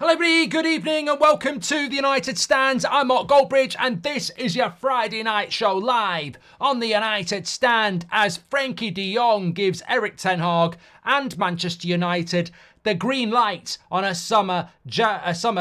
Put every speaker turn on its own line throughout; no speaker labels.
Hello everybody, good evening and welcome to the United Stand. I'm Mark Goldbridge and this is your Friday night show live on the United Stand as Frenkie de Jong gives Erik Ten Hag and Manchester United the green light on a summer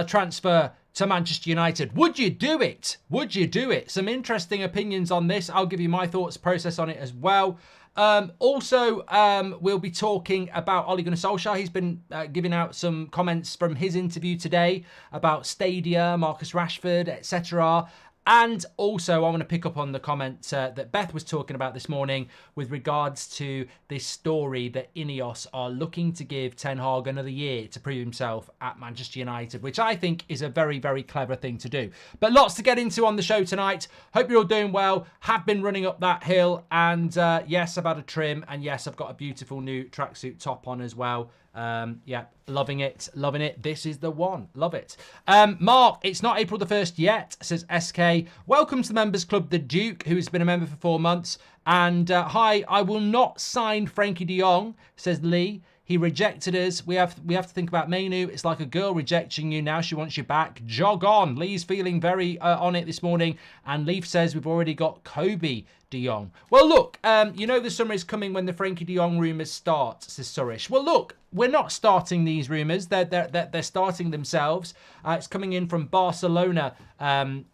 transfer to Manchester United. Would you do it? Would you do it? Some interesting opinions on this. I'll give you my thoughts process on it as well. We'll be talking about Ole Gunnar Solskjaer. He's been giving out some comments from his interview today about Stadia, Marcus Rashford, etc. And also, I want to pick up on the comment that Beth was talking about this morning with regards to this story that Ineos are looking to give Ten Hag another year to prove himself at Manchester United, which I think is a very, very clever thing to do. But lots to get into on the show tonight. Hope you're all doing well. Have been running up that hill. And yes, I've had a trim. And yes, I've got a beautiful new tracksuit top on as well. Yeah, loving it. This is the one. Love it. Mark, it's not April the 1st yet, says SK. Welcome to the members club, the Duke, who has been a member for 4 months. And hi, I will not sign Frenkie de Jong, says Lee. He rejected us. We have to think about Mainu. It's like a girl rejecting you. Now she wants you back. Jog on. Lee's feeling very on it this morning. And Leaf says we've already got Kobe de Jong. Well, look, you know the summer is coming when the Frenkie de Jong rumours start, says Surish. Well, look, we're not starting these rumours. They're starting themselves. It's coming in from Barcelona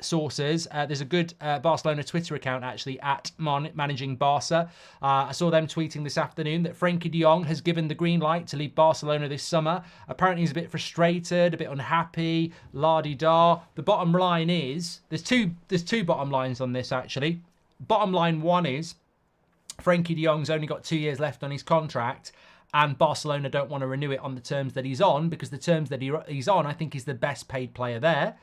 sources. There's a good Barcelona Twitter account, actually, at Managing Barca. I saw them tweeting this afternoon that Frenkie de Jong has given the green light to leave Barcelona this summer. Apparently, he's a bit frustrated, a bit unhappy, la-di-da. The bottom line is, there's two bottom lines on this, actually. Bottom line one is, Frenkie de Jong's only got 2 years left on his contract, and Barcelona don't want to renew it on the terms that he's on, because the terms that he's on, I think, he's the best paid player there.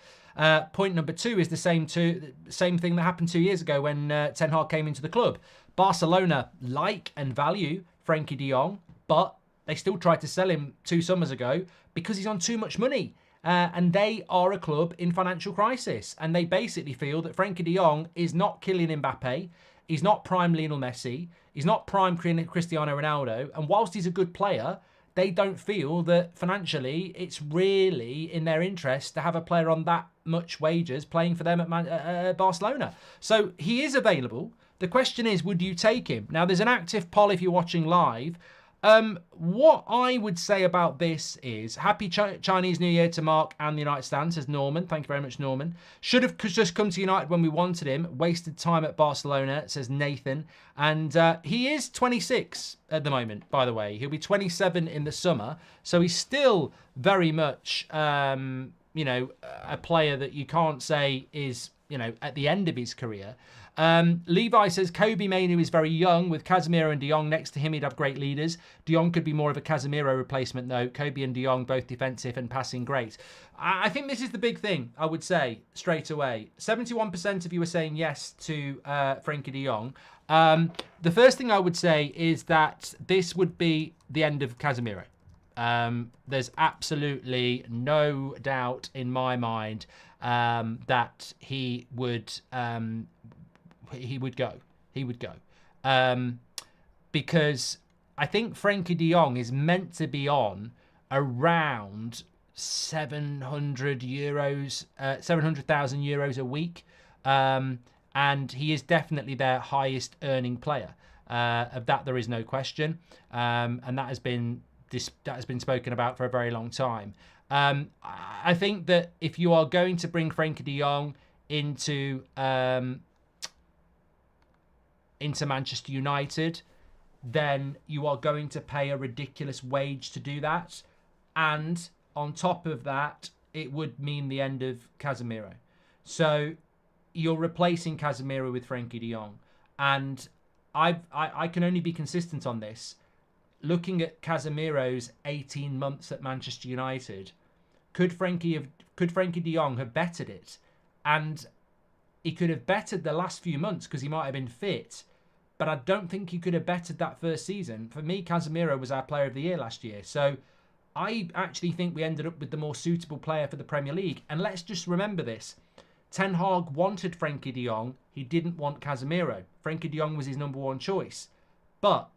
Point number two is the same thing that happened 2 years ago when Ten Hag came into the club. Barcelona like and value Frenkie de Jong, but they still tried to sell him 2 summers ago because he's on too much money. And they are a club in financial crisis. And they basically feel that Frenkie de Jong is not Kylian Mbappe. He's not prime Lionel Messi. He's not prime Cristiano Ronaldo. And whilst he's a good player, they don't feel that financially it's really in their interest to have a player on that much wages playing for them at Barcelona. So he is available. The question is, would you take him? Now, there's an active poll if you're watching live. What I would say about this is happy Chinese New Year to Mark and the United Stand, says Norman. Thank you very much, Norman. Should have just come to United when we wanted him. Wasted time at Barcelona, says Nathan. And he is 26 at the moment, by the way. He'll be 27 in the summer. So he's still very much, a player that you can't say is, at the end of his career. Levi says Kobe Mainu is very young. With Casemiro and de Jong next to him, he'd have great leaders. De Jong could be more of a Casemiro replacement, though. Kobe and de Jong both defensive and passing great. I think this is the big thing, I would say, straight away. 71% of you are saying yes to Frenkie de Jong. The first thing I would say is that this would be the end of Casemiro. There's absolutely no doubt in my mind that he would go. Because I think Frenkie de Jong is meant to be on around 700,000 euros a week. And he is definitely their highest earning player. Of that, there is no question. And that has been spoken about for a very long time. I think that if you are going to bring Frenkie de Jong into Manchester United, then you are going to pay a ridiculous wage to do that. And on top of that, it would mean the end of Casemiro. So you're replacing Casemiro with Frenkie de Jong. And I can only be consistent on this. Looking at Casemiro's 18 months at Manchester United, could Frenkie de Jong have bettered it? And he could have bettered the last few months because he might have been fit. But I don't think he could have bettered that first season. For me, Casemiro was our player of the year last year. So I actually think we ended up with the more suitable player for the Premier League. And let's just remember this. Ten Hag wanted Frenkie de Jong. He didn't want Casemiro. Frenkie de Jong was his number one choice. But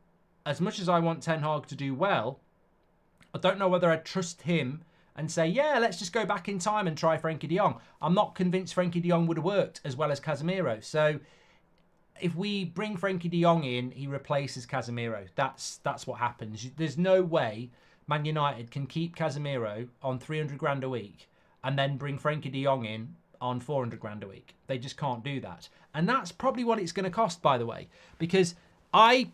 as much as I want Ten Hag to do well, I don't know whether I trust him and say, yeah, let's just go back in time and try Frenkie de Jong. I'm not convinced Frenkie de Jong would have worked as well as Casemiro. So if we bring Frenkie de Jong in, he replaces Casemiro. That's what happens. There's no way Man United can keep Casemiro on 300 grand a week and then bring Frenkie de Jong in on 400 grand a week. They just can't do that. And that's probably what it's going to cost, by the way, because I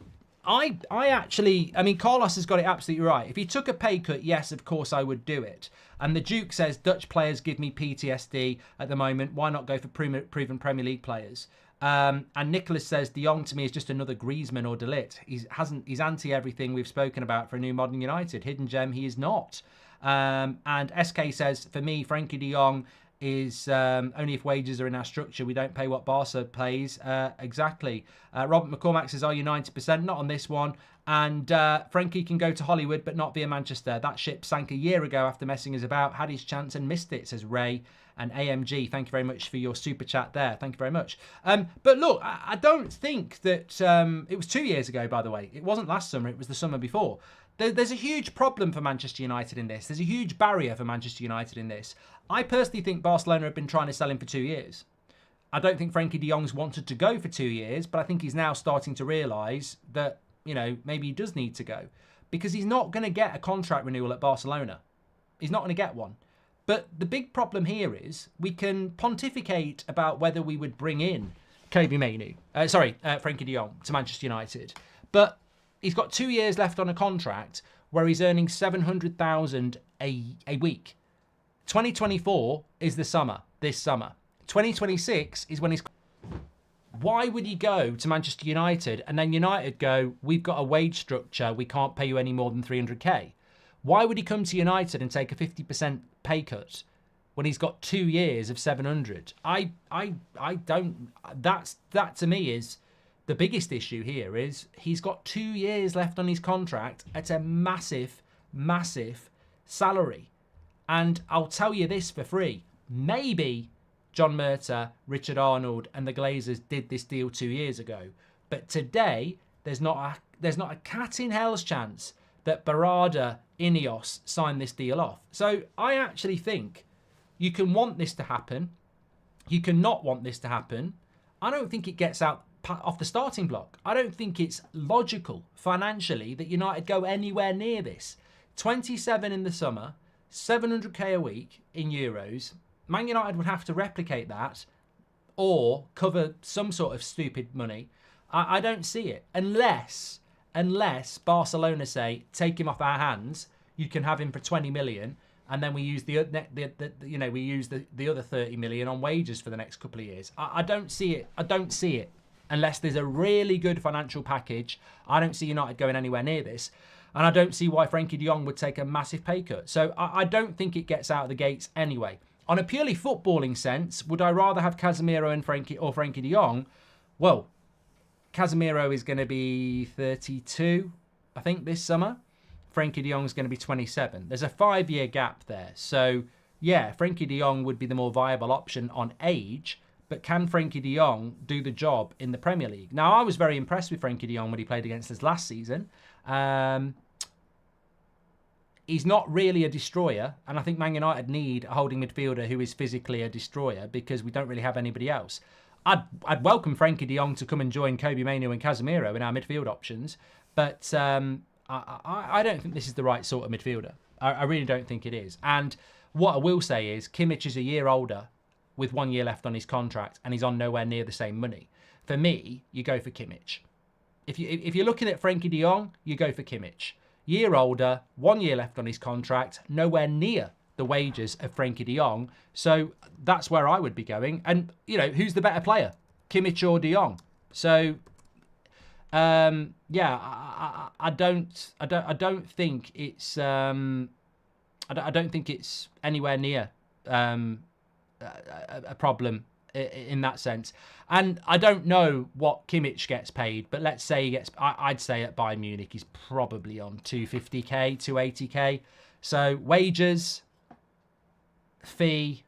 mean, Carlos has got it absolutely right. If he took a pay cut, yes, of course I would do it. And the Duke says, Dutch players give me PTSD at the moment. Why not go for proven Premier League players? And Nicholas says, De Jong to me is just another Griezmann or De Ligt. He's anti everything we've spoken about for a new modern United. Hidden gem, he is not. And SK says, for me, Frenkie de Jong is only if wages are in our structure. We don't pay what Barca pays. Exactly. Robert McCormack says, are you 90%? Not on this one. And Frenkie can go to Hollywood, but not via Manchester. That ship sank a year ago after messing us about. Had his chance and missed it, says Ray. And AMG, thank you very much for your super chat there. Thank you very much. But look, I don't think that... it was 2 years ago, by the way. It wasn't last summer. It was the summer before. There's a huge problem for Manchester United in this. There's a huge barrier for Manchester United in this. I personally think Barcelona have been trying to sell him for 2 years. I don't think Frenkie de Jong's wanted to go for 2 years, but I think he's now starting to realise that, you know, maybe he does need to go. Because he's not going to get a contract renewal at Barcelona. He's not going to get one. But the big problem here is we can pontificate about whether we would bring in Frenkie de Jong to Manchester United. But he's got 2 years left on a contract where he's earning 700,000 a week. 2024 is this summer. 2026 is when he's... Why would he go to Manchester United and then United go, we've got a wage structure, we can't pay you any more than 300k? Why would he come to United and take a 50% pay cut when he's got 2 years of 700? I don't... That to me is... The biggest issue here is he's got 2 years left on his contract at a massive, massive salary. And I'll tell you this for free. Maybe John Murta, Richard Arnold and the Glazers did this deal 2 years ago. But today, there's not a cat in hell's chance that Barada, Ineos signed this deal off. So I actually think you can want this to happen. You can not want this to happen. I don't think it gets out off the starting block. I don't think it's logical financially that United go anywhere near this. 27 in the summer, 700k a week in euros. Man United would have to replicate that or cover some sort of stupid money. I don't see it unless Barcelona say take him off our hands. You can have him for 20 million, and then we use the other 30 million on wages for the next couple of years. I don't see it. I don't see it. Unless there's a really good financial package, I don't see United going anywhere near this. And I don't see why Frenkie de Jong would take a massive pay cut. So I don't think it gets out of the gates anyway. On a purely footballing sense, would I rather have Casemiro and Frenkie de Jong? Well, Casemiro is going to be 32, I think, this summer. Frenkie de Jong is going to be 27. There's a 5-year gap there. So, yeah, Frenkie de Jong would be the more viable option on age. But can Frenkie de Jong do the job in the Premier League? Now, I was very impressed with Frenkie de Jong when he played against us last season. He's not really a destroyer, and I think Man United need a holding midfielder who is physically a destroyer because we don't really have anybody else. I'd welcome Frenkie de Jong to come and join Kobe Mainoo and Casemiro in our midfield options, but I don't think this is the right sort of midfielder. I really don't think it is. And what I will say is Kimmich is a year older with 1 year left on his contract, and he's on nowhere near the same money. For me, you go for Kimmich. If you're looking at Frenkie de Jong, you go for Kimmich. Year older, 1 year left on his contract, nowhere near the wages of Frenkie de Jong. So that's where I would be going. And, you know, who's the better player? Kimmich or de Jong? So, yeah, I don't think it's I don't think it's anywhere near a problem in that sense. And I don't know what Kimmich gets paid, but let's say he gets, I'd say at Bayern Munich he's probably on 250k, 280k. So wages, fee,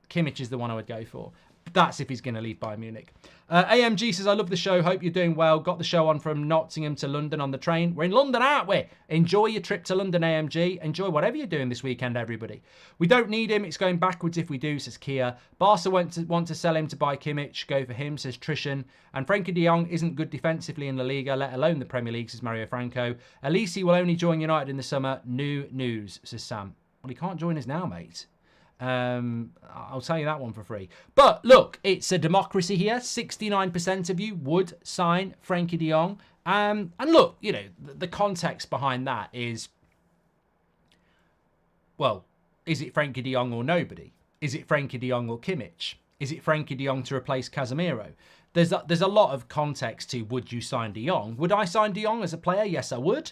Kimmich is the one I would go for. That's if he's going to leave Bayern Munich. AMG says, I love the show. Hope you're doing well. Got the show on from Nottingham to London on the train. We're in London, aren't we? Enjoy your trip to London, AMG. Enjoy whatever you're doing this weekend, everybody. We don't need him. It's going backwards if we do, says Kia. Barca want to sell him to buy Kimmich. Go for him, says Trishan. And Frenkie de Jong isn't good defensively in La Liga, let alone the Premier League, says Mario Franco. Elise will only join United in the summer. New news, says Sam. Well, he can't join us now, mate. I'll tell you that one for free. But look, it's a democracy here. 69% of you would sign Frenkie de Jong. And look, you know, the context behind that is, well, is it Frenkie de Jong or nobody? Is it Frenkie de Jong or Kimmich? Is it Frenkie de Jong to replace Casemiro? There's a lot of context to would you sign de Jong? Would I sign de Jong as a player? Yes, I would.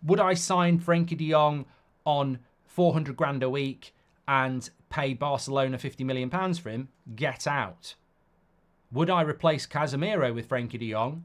Would I sign Frenkie de Jong on 400 grand a week and pay Barcelona £50 million for him? Get out. Would I replace Casemiro with Frenkie de Jong?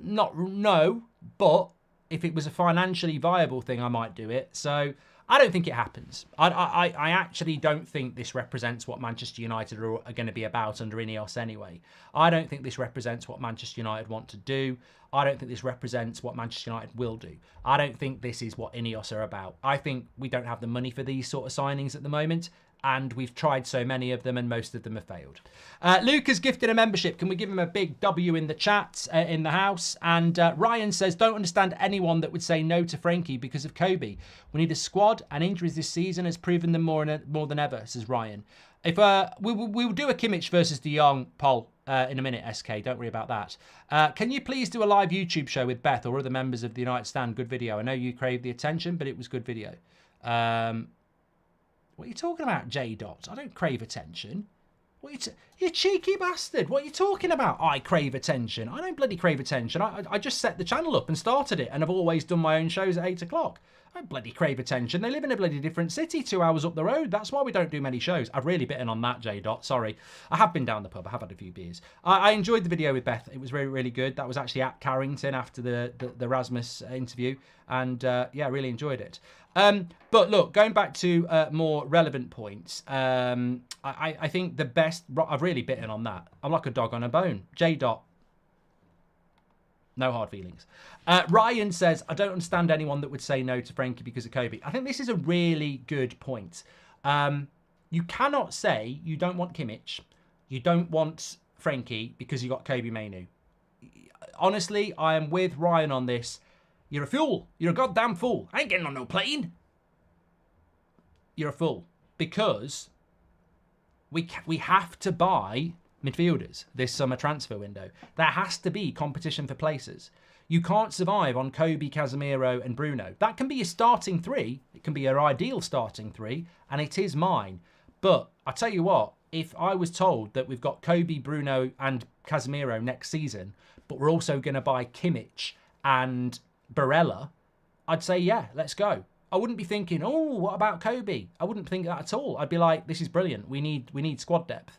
No, but if it was a financially viable thing, I might do it. So I don't think it happens. I actually don't think this represents what Manchester United are going to be about under Ineos anyway. I don't think this represents what Manchester United want to do. I don't think this represents what Manchester United will do. I don't think this is what Ineos are about. I think we don't have the money for these sort of signings at the moment, and we've tried so many of them and most of them have failed. Luke has gifted a membership. Can we give him a big W in the chat, in the house? And Ryan says, don't understand anyone that would say no to Frenkie because of Kobe. We need a squad, and injuries this season has proven them more than ever, says Ryan. If we will do a Kimmich versus de Jong poll in a minute, SK. Don't worry about that. Can you please do a live YouTube show with Beth or other members of the United Stand? Good video. I know you craved the attention, but it was good video. What are you talking about, J. Dot? I don't crave attention. You cheeky bastard. What are you talking about? I crave attention. I don't bloody crave attention. I just set the channel up and started it, and I've always done my own shows at 8 o'clock. I don't bloody crave attention. They live in a bloody different city 2 hours up the road. That's why we don't do many shows. I've really bitten on that, J. Dot. Sorry. I have been down the pub. I have had a few beers. I enjoyed the video with Beth. It was really, really good. That was actually at Carrington after the Rasmus interview. And yeah, I really enjoyed it. But look, going back to more relevant points, I think the best... I've really bitten on that. I'm like a dog on a bone. J. Dot. No hard feelings. Ryan says, I don't understand anyone that would say no to Frenkie because of Kobe. I think this is a really good point. You cannot say you don't want Kimmich, you don't want Frenkie because you got Kobe Mainoo. Honestly, I am with Ryan on this. You're a fool. You're a goddamn fool. I ain't getting on no plane. You're a fool. Because we have to buy midfielders this summer transfer window. There has to be competition for places. You can't survive on Kobe, Casemiro and Bruno. That can be your starting three. It can be your ideal starting three, and it is mine. But I tell you what, if I was told that we've got Kobe, Bruno and Casemiro next season, but we're also going to buy Kimmich and Barella, I'd say, yeah, let's go. I wouldn't be thinking, oh, what about Kobe? I wouldn't think that at all. I'd be like, this is brilliant. We need squad depth.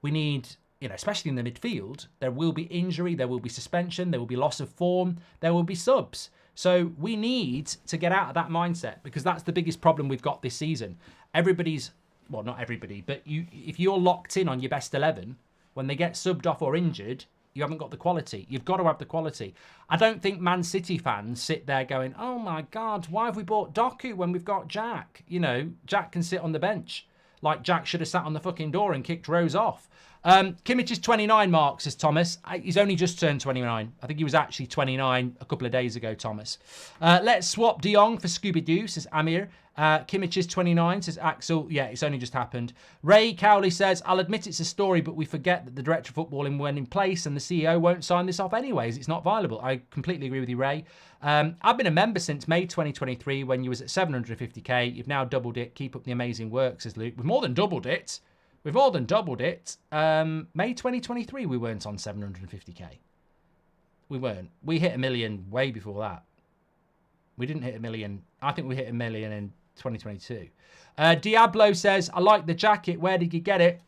We need, you know, especially in the midfield, there will be injury, there will be suspension, there will be loss of form, there will be subs. So we need to get out of that mindset, because that's the biggest problem we've got this season. Everybody's, well, not everybody, but if you're locked in on your best 11, when they get subbed off or injured, you haven't got the quality. You've got to have the quality. I don't think Man City fans sit there going, oh my God, why have we bought Doku when we've got Jack? You know, Jack can sit on the bench. Like Jack should have sat on the fucking door and kicked Rose off. Kimmich is 29, Mark, says Thomas. He's only just turned 29. I think he was actually 29 a couple of days ago, Thomas. Let's swap de Jong for Scooby-Doo, says Amir. Kimmich is 29, says Axel. Yeah, it's only just happened. Ray Cowley says, I'll admit it's a story, but we forget that the director of footballing went in place and the CEO won't sign this off anyways. It's not viable. I completely agree with you, Ray. I've been a member since May 2023 when you was at 750k. You've now doubled it. Keep up the amazing work, says Luke. We've more than doubled it. We've more than doubled it. May 2023, we weren't on 750k. We weren't. We hit 1 million way before that. We didn't hit 1 million. I think we hit 1 million in 2022. Diablo says, I like the jacket. Where did you get it?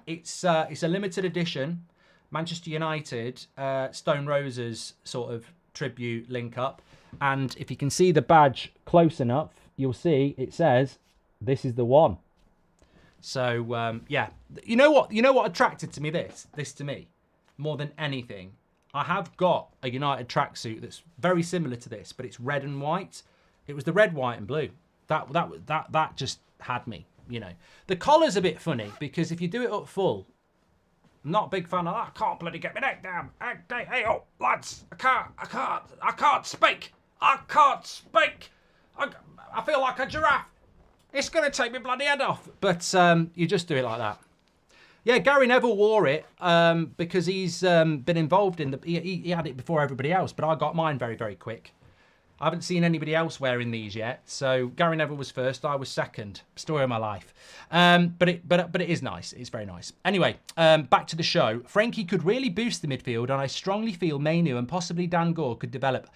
It's a limited edition. Manchester United, Stone Roses sort of tribute link up. And if you can see the badge close enough, you'll see it says, this is the one. So yeah, you know what attracted to me this to me more than anything. I have got a United tracksuit that's very similar to this, but it's red and white. It was the red, white, and blue that just had me. You know, the collar's a bit funny because if you do it up full, I'm not a big fan of that. I can't bloody get my neck down. Hey, oh, lads, I can't speak. I feel like a giraffe. It's going to take me bloody head off. But you just do it like that. Yeah, Gary Neville wore it because he's been involved in he had it before everybody else, but I got mine very, very quick. I haven't seen anybody else wearing these yet. So Gary Neville was first, I was second. Story of my life. But it is nice. It's very nice. Anyway, back to the show. Frenkie could really boost the midfield, and I strongly feel Mainu and possibly Dan Gore could develop.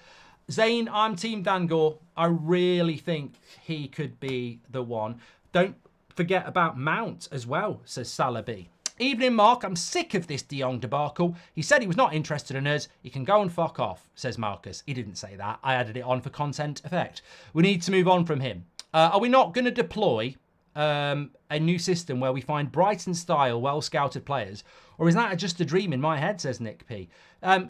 Zane, I'm Team Dan Gore. I really think he could be the one. Don't forget about Mount as well, says Salah B. Evening, Mark. I'm sick of this De Jong debacle. He said he was not interested in us. He can go and fuck off, says Marcus. He didn't say that. I added it on for content effect. We need to move on from him. Are we not going to deploy a new system where we find Brighton-style, well-scouted players? Or is that just a dream in my head, says Nick P.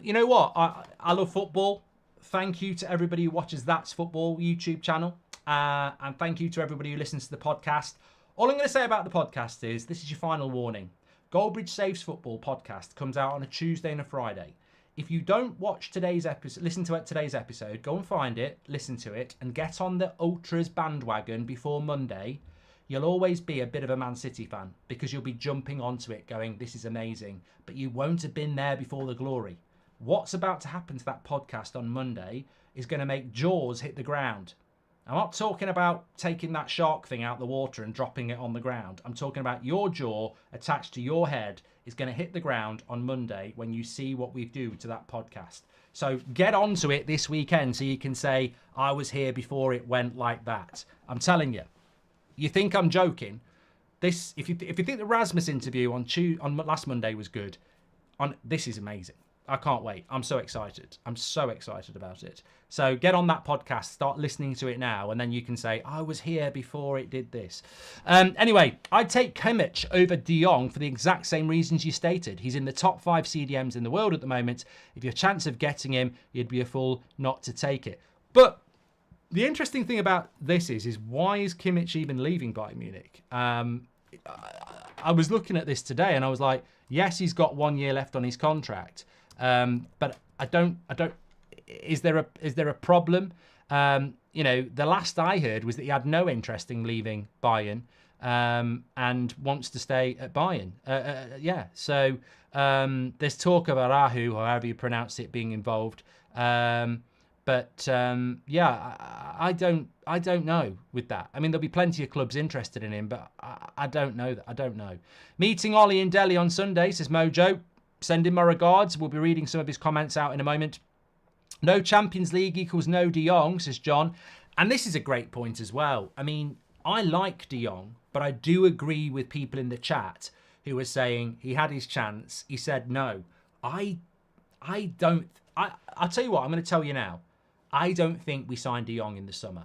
You know what? I love football. Thank you to everybody who watches That's Football YouTube channel. And thank you to everybody who listens to the podcast. All I'm going to say about the podcast is this is your final warning. Goldbridge Saves Football podcast comes out on a Tuesday and a Friday. If you don't watch today's episode, listen to today's episode, go and find it, listen to it, and get on the Ultras bandwagon before Monday, you'll always be a bit of a Man City fan because you'll be jumping onto it going, this is amazing, but you won't have been there before the glory. What's about to happen to that podcast on Monday is going to make jaws hit the ground. I'm not talking about taking that shark thing out the water and dropping it on the ground. I'm talking about your jaw attached to your head is going to hit the ground on Monday when you see what we do to that podcast. So get onto it this weekend so you can say, I was here before it went like that. I'm telling you. You think I'm joking? This, if you think the Rasmus interview on last Monday was good, this is amazing. I can't wait. I'm so excited. I'm so excited about it. So get on that podcast, start listening to it now, and then you can say, I was here before it did this. Anyway, I'd take Kimmich over De Jong for the exact same reasons you stated. He's in the top 5 CDMs in the world at the moment. If your chance of getting him, you'd be a fool not to take it. But the interesting thing about this is why is Kimmich even leaving Bayern Munich? I was looking at this today and I was like, yes, he's got 1 year left on his contract. But I don't. Is there a problem? The last I heard was that he had no interest in leaving Bayern and wants to stay at Bayern. So there's talk of Arahu, however you pronounce it, being involved. I don't know with that. I mean, there'll be plenty of clubs interested in him, but I don't know that. I don't know. Meeting Ollie in Delhi on Sunday, says Mojo. Send him my regards. We'll be reading some of his comments out in a moment. No Champions League equals no De Jong, says John. And this is a great point as well. I mean, I like De Jong, but I do agree with people in the chat who were saying he had his chance. He said no. I'll tell you what, I'm going to tell you now. I don't think we sign De Jong in the summer.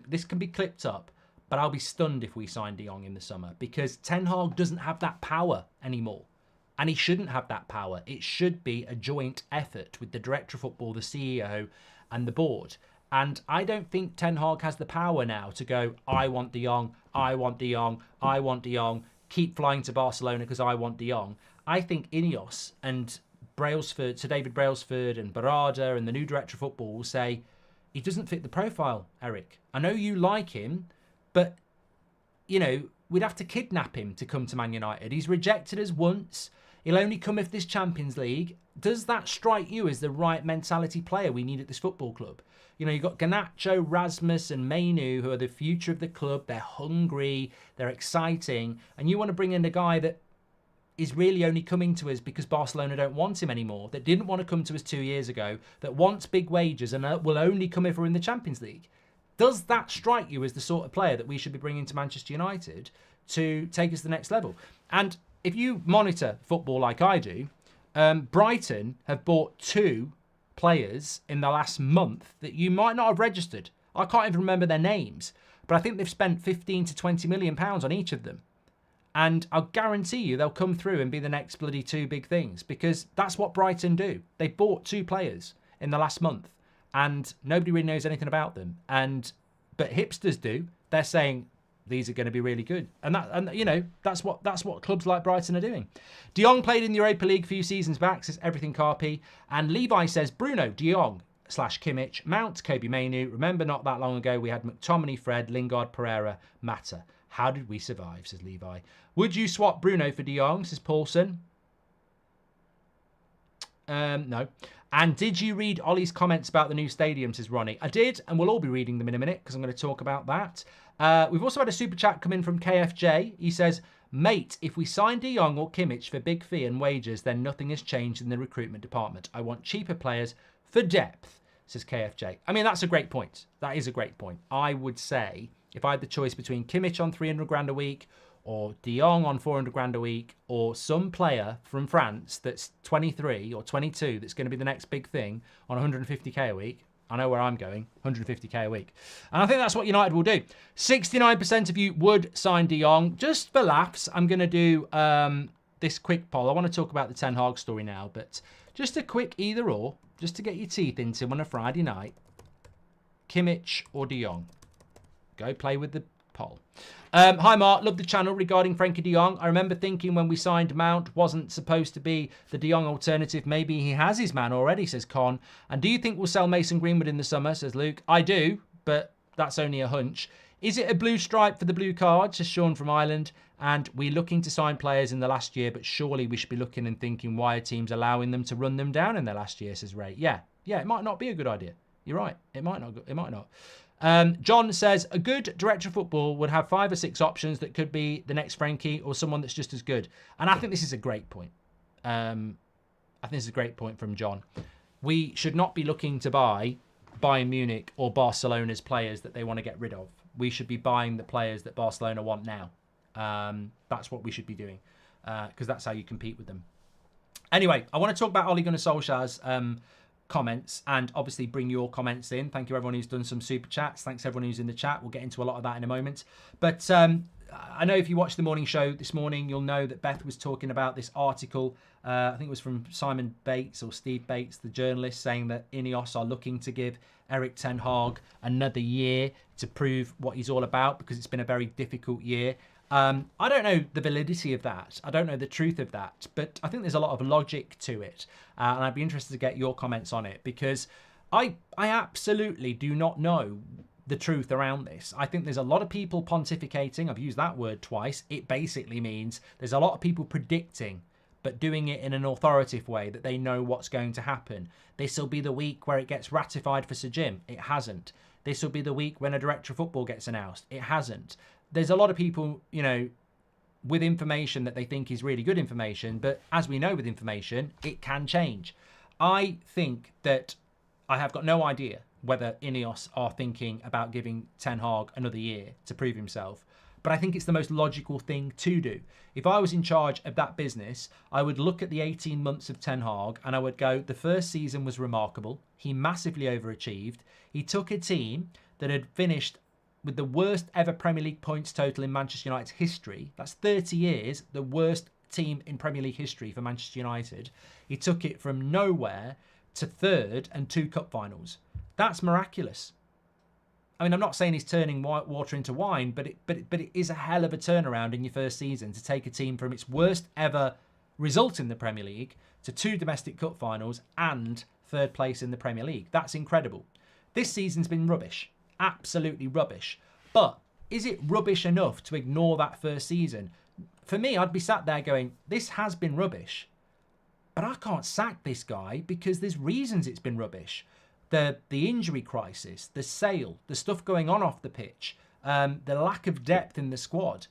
This can be clipped up, but I'll be stunned if we sign De Jong in the summer because Ten Hag doesn't have that power anymore. And he shouldn't have that power. It should be a joint effort with the director of football, the CEO, and the board. And I don't think Ten Hag has the power now to go, I want De Jong, I want De Jong, I want De Jong, keep flying to Barcelona because I want De Jong. I think Ineos and Brailsford, Sir David Brailsford and Barada and the new director of football will say, he doesn't fit the profile, Eric. I know you like him, but, we'd have to kidnap him to come to Man United. He's rejected us once. He'll only come if this Champions League. Does that strike you as the right mentality player we need at this football club? You've got Garnacho, Rasmus and Mainu, who are the future of the club. They're hungry. They're exciting. And you want to bring in a guy that is really only coming to us because Barcelona don't want him anymore, that didn't want to come to us 2 years ago, that wants big wages and will only come if we're in the Champions League. Does that strike you as the sort of player that we should be bringing to Manchester United to take us to the next level? And if you monitor football like I do, Brighton have bought 2 players in the last month that you might not have registered. I can't even remember their names, but I think they've spent 15 to 20 million pounds on each of them. And I'll guarantee you they'll come through and be the next bloody 2 big things, because that's what Brighton do. They bought 2 players in the last month and nobody really knows anything about them. But hipsters do. They're saying these are going to be really good. And you know, that's what clubs like Brighton are doing. De Jong played in the Europa League a few seasons back, says everything Carpi. And Levi says Bruno, De Jong / Kimmich, Mount, Kobe Mainu. Remember not that long ago we had McTominay, Fred, Lingard, Pereira, Mata. How did we survive, says Levi. Would you swap Bruno for De Jong, says Paulson? No. And did you read Ollie's comments about the new stadium, says Ronnie? I did, and we'll all be reading them in a minute because I'm going to talk about that. We've also had a super chat come in from KFJ. He says, mate, if we sign De Jong or Kimmich for big fee and wages, then nothing has changed in the recruitment department. I want cheaper players for depth, says KFJ. I mean, that's a great point. That is a great point. I would say if I had the choice between Kimmich on 300 grand a week or De Jong on 400 grand a week, or some player from France that's 23 or 22 that's going to be the next big thing on 150k a week, I know where I'm going, 150k a week. And I think that's what United will do. 69% of you would sign De Jong. Just for laughs, I'm going to do this quick poll. I want to talk about the Ten Hag story now, but just a quick either or, just to get your teeth into on a Friday night. Kimmich or De Jong? Go play with the poll. Hi Mark, love the channel regarding Frenkie de Jong. I remember thinking when we signed Mount wasn't supposed to be the de Jong alternative. Maybe he has his man already, says Con. And do you think we'll sell Mason Greenwood in the summer, says Luke? I do, but that's only a hunch. Is it a blue stripe for the blue card, says Sean from Ireland? And we're looking to sign players in the last year, but surely we should be looking and thinking, why are teams allowing them to run them down in their last year, says Ray. Yeah, it might not be a good idea. You're right. It might not. John says, a good director of football would have 5 or 6 options that could be the next Frenkie or someone that's just as good. And I think this is a great point. I think this is a great point from John. We should not be looking to buy Bayern Munich or Barcelona's players that they want to get rid of. We should be buying the players that Barcelona want now. That's what we should be doing, because that's how you compete with them. Anyway, I want to talk about Ole Gunnar Solskjaer's comments, and obviously bring your comments in. Thank you everyone who's done some super chats. Thanks everyone who's in the chat. We'll get into a lot of that in a moment. But I know if you watched the morning show this morning, you'll know that Beth was talking about this article. I think it was from Simon Bates or Steve Bates, the journalist, saying that Ineos are looking to give Erik Ten Hag another year to prove what he's all about, because it's been a very difficult year. I don't know the validity of that. I don't know the truth of that, but I think there's a lot of logic to it. And I'd be interested to get your comments on it, because I absolutely do not know the truth around this. I think there's a lot of people pontificating. I've used that word twice. It basically means there's a lot of people predicting, but doing it in an authoritative way, that they know what's going to happen. This will be the week where it gets ratified for Sir Jim. It hasn't. This will be the week when a director of football gets announced. It hasn't. There's a lot of people, you know, with information that they think is really good information, but as we know with information, it can change. I think that I have got no idea whether Ineos are thinking about giving Ten Hag another year to prove himself, but I think it's the most logical thing to do. If I was in charge of that business, I would look at the 18 months of Ten Hag and I would go, the first season was remarkable. He massively overachieved. He took a team that had finished with the worst ever Premier League points total in Manchester United's history. That's 30 years, the worst team in Premier League history for Manchester United. He took it from nowhere to 3rd and 2 cup finals. That's miraculous. I mean, I'm not saying he's turning water into wine, but it is a hell of a turnaround in your first season to take a team from its worst ever result in the Premier League to 2 domestic cup finals and 3rd place in the Premier League. That's incredible. This season's been rubbish. Absolutely rubbish. But is it rubbish enough to ignore that first season? For me, I'd be sat there going, this has been rubbish, but I can't sack this guy because there's reasons it's been rubbish. The injury crisis, the sale, the stuff going on off the pitch, the lack of depth in the squad.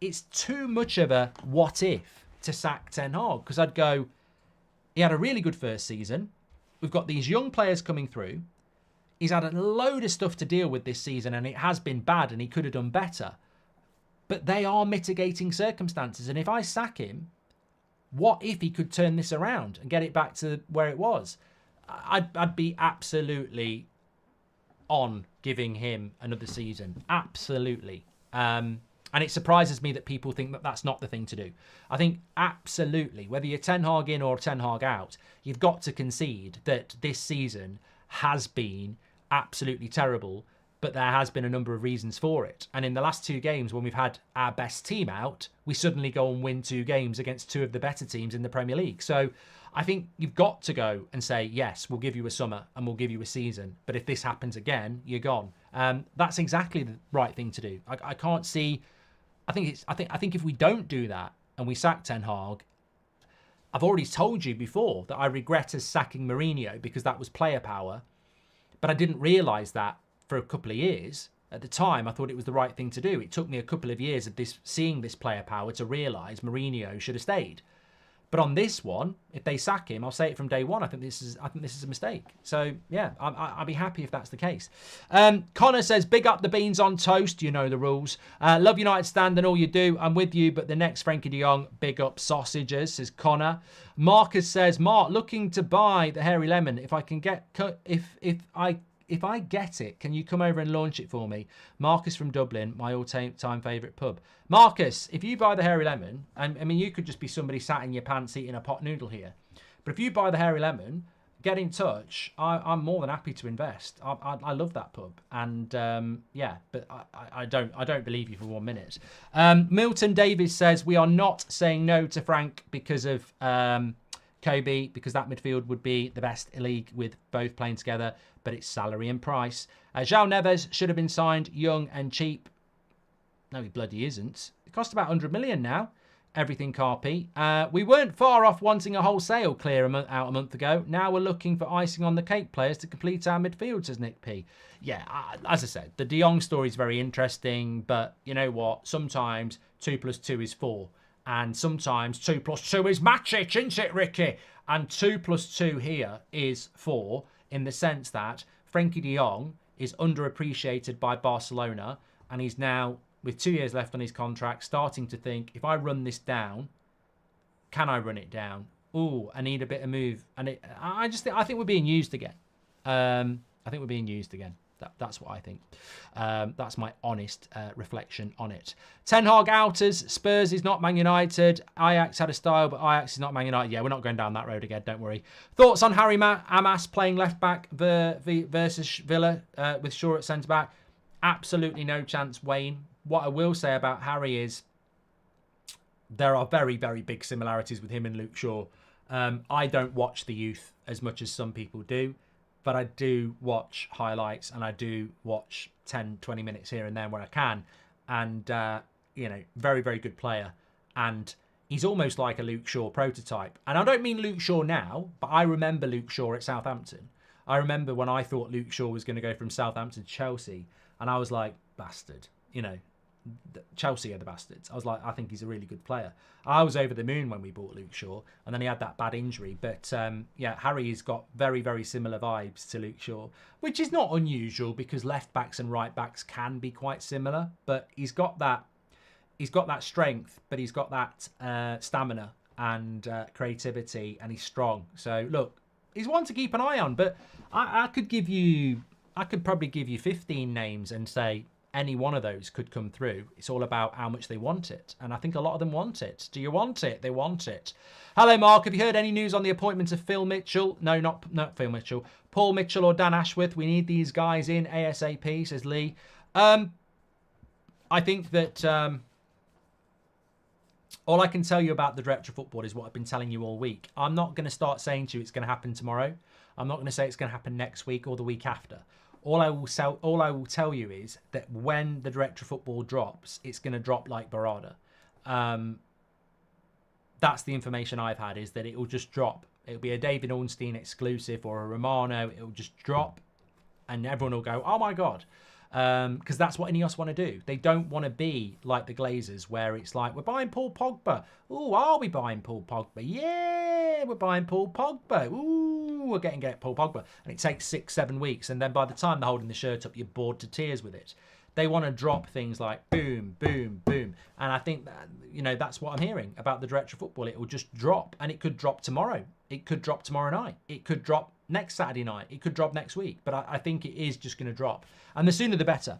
It's too much of a what if to sack Ten Hag, because I'd go, he had a really good first season. We've got these young players coming through. He's had a load of stuff to deal with this season, and it has been bad, and he could have done better. But they are mitigating circumstances, and if I sack him, what if he could turn this around and get it back to where it was? I'd be absolutely on giving him another season. Absolutely. And it surprises me that people think that that's not the thing to do. I think absolutely, whether you're Ten Hag in or Ten Hag out, you've got to concede that this season has been absolutely terrible, but there has been a number of reasons for it. And in the last 2 games, when we've had our best team out, we suddenly go and win 2 games against 2 of the better teams in the Premier League. So I think you've got to go and say, yes, we'll give you a summer and we'll give you a season. But if this happens again, you're gone. That's exactly the right thing to do. I can't see. I think if we don't do that and we sack Ten Hag, I've already told you before that I regret us sacking Mourinho because that was player power. But I didn't realise that for a couple of years. At the time, I thought it was the right thing to do. It took me a couple of years of seeing this player power to realise Mourinho should have stayed. But on this one, if they sack him, I'll say it from day one. I think this is a mistake. So yeah, I'll be happy if that's the case. Connor says, "Big up the beans on toast." You know the rules. Love United stand and all you do. I'm with you, but the next Frenkie de Jong, big up sausages, says Connor. Marcus says, "Mark, looking to buy the hairy lemon. If I can get if I get it, can you come over and launch it for me?" Marcus from Dublin, my all-time favourite pub. Marcus, if you buy the hairy lemon, and I mean, you could just be somebody sat in your pants eating a pot noodle here, but if you buy the hairy lemon, get in touch. I'm more than happy to invest. I love that pub, and yeah, but I don't believe you for 1 minute. Milton Davis says, "We are not saying no to Frank because of Kobe, because that midfield would be the best league with both playing together, but it's salary and price. João Neves should have been signed young and cheap." No, he bloody isn't. It cost about 100 million now. Everything Carpi. "We weren't far off wanting a wholesale clear out a month ago. Now we're looking for icing on the cake players to complete our midfield," says Nick P. Yeah, as I said, the De Jong story is very interesting, but you know what? Sometimes 2 + 2 is 4. And sometimes 2 + 2 is magic, isn't it, Ricky? And 2 + 2 here is 4, in the sense that Frenkie de Jong is underappreciated by Barcelona, and he's now, with 2 years left on his contract, starting to think, if I run this down, can I run it down? Ooh, I need a bit of move. And I think we're being used again. That's what I think. That's my honest reflection on it. Ten Hag outers. Spurs is not Man United. Ajax had a style, but Ajax is not Man United. Yeah, we're not going down that road again. Don't worry. Thoughts on Harry Amas playing left back versus Villa with Shaw at centre back? Absolutely no chance, Wayne. What I will say about Harry is there are very, very big similarities with him and Luke Shaw. I don't watch the youth as much as some people do, but I do watch highlights and I do watch 10, 20 minutes here and there where I can. And, very, very good player. And he's almost like a Luke Shaw prototype. And I don't mean Luke Shaw now, but I remember Luke Shaw at Southampton. I remember when I thought Luke Shaw was going to go from Southampton to Chelsea. And I was like, bastard, Chelsea are the bastards. I was like, I think he's a really good player. I was over the moon when we bought Luke Shaw, and then he had that bad injury. But Harry's got very, very similar vibes to Luke Shaw, which is not unusual because left backs and right backs can be quite similar. But he's got that strength, but he's got that stamina and creativity, and he's strong. So look, he's one to keep an eye on. But I could probably give you 15 names and say any one of those could come through. It's all about how much they want it. And I think a lot of them want it. Do you want it? They want it. Hello, Mark. Have you heard any news on the appointment of Phil Mitchell? No, not Phil Mitchell. Paul Mitchell or Dan Ashworth. We need these guys in ASAP, says Lee. I think that all I can tell you about the director of football is what I've been telling you all week. I'm not going to start saying to you it's going to happen tomorrow. I'm not going to say it's going to happen next week or the week after. All I will tell you is that when the director of football drops, it's going to drop like Barada. That's the information I've had, is that it will just drop. It'll be a David Ornstein exclusive or a Romano. It'll just drop and everyone will go, oh my God. Because that's what Ineos want to do. They don't want to be like the Glazers, where it's like, we're buying Paul Pogba. Ooh, are we buying Paul Pogba? Yeah, we're buying Paul Pogba. Ooh, we're getting Paul Pogba. And it takes 6-7 weeks. And then by the time they're holding the shirt up, you're bored to tears with it. They want to drop things like boom, boom, boom. And I think that, that's what I'm hearing about the director of football. It will just drop, and it could drop tomorrow. It could drop tomorrow night. It could drop next Saturday night. It could drop next week, but I think it is just going to drop. And the sooner the better.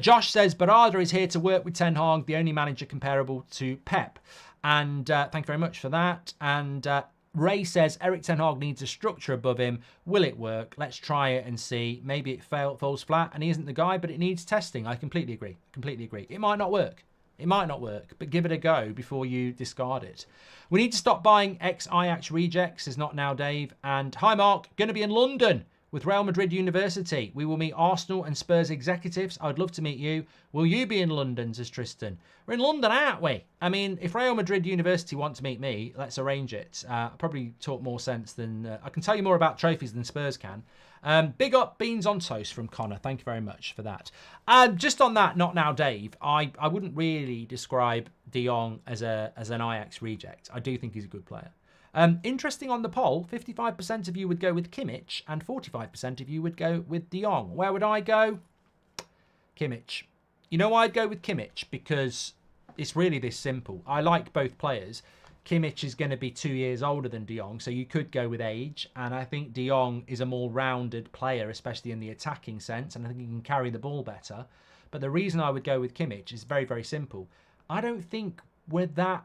Josh says, Barada is here to work with Ten Hag, the only manager comparable to Pep. And thank you very much for that. And Ray says, Eric Ten Hag needs a structure above him. Will it work? Let's try it and see. Maybe it falls flat and he isn't the guy, but it needs testing. I completely agree. Completely agree. It might not work. It might not work, but give it a go before you discard it. We need to stop buying ex-Ajax rejects, is not now Dave. And hi, Mark. Going to be in London with Real Madrid University. We will meet Arsenal and Spurs executives. I'd love to meet you. Will you be in London, says Tristan? We're in London, aren't we? I mean, if Real Madrid University want to meet me, let's arrange it. I'll probably talk more sense than... I can tell you more about trophies than Spurs can. Big up beans on toast from Connor. Thank you very much for that. Just on that, not now, Dave, I wouldn't really describe De Jong as an Ajax reject. I do think he's a good player. Interesting on the poll, 55% of you would go with Kimmich and 45% of you would go with De Jong. Where would I go? Kimmich. You know why I'd go with Kimmich? Because it's really this simple. I like both players. Kimmich is going to be 2 years older than De Jong, so you could go with age. And I think De Jong is a more rounded player, especially in the attacking sense, and I think he can carry the ball better. But the reason I would go with Kimmich is very, very simple. I don't think we're that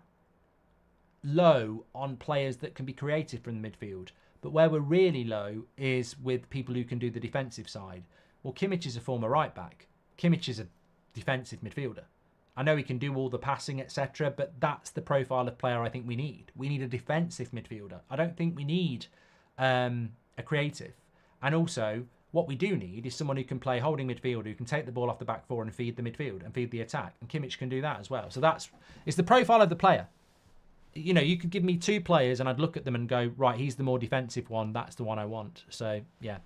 low on players that can be creative from the midfield. But where we're really low is with people who can do the defensive side. Well, Kimmich is a former right-back. Kimmich is a defensive midfielder. I know he can do all the passing, etc., but that's the profile of player I think we need. We need a defensive midfielder. I don't think we need a creative. And also, what we do need is someone who can play holding midfield, who can take the ball off the back four and feed the midfield and feed the attack. And Kimmich can do that as well. So it's the profile of the player. You know, you could give me two players and I'd look at them and go, right, he's the more defensive one. That's the one I want. So, yeah.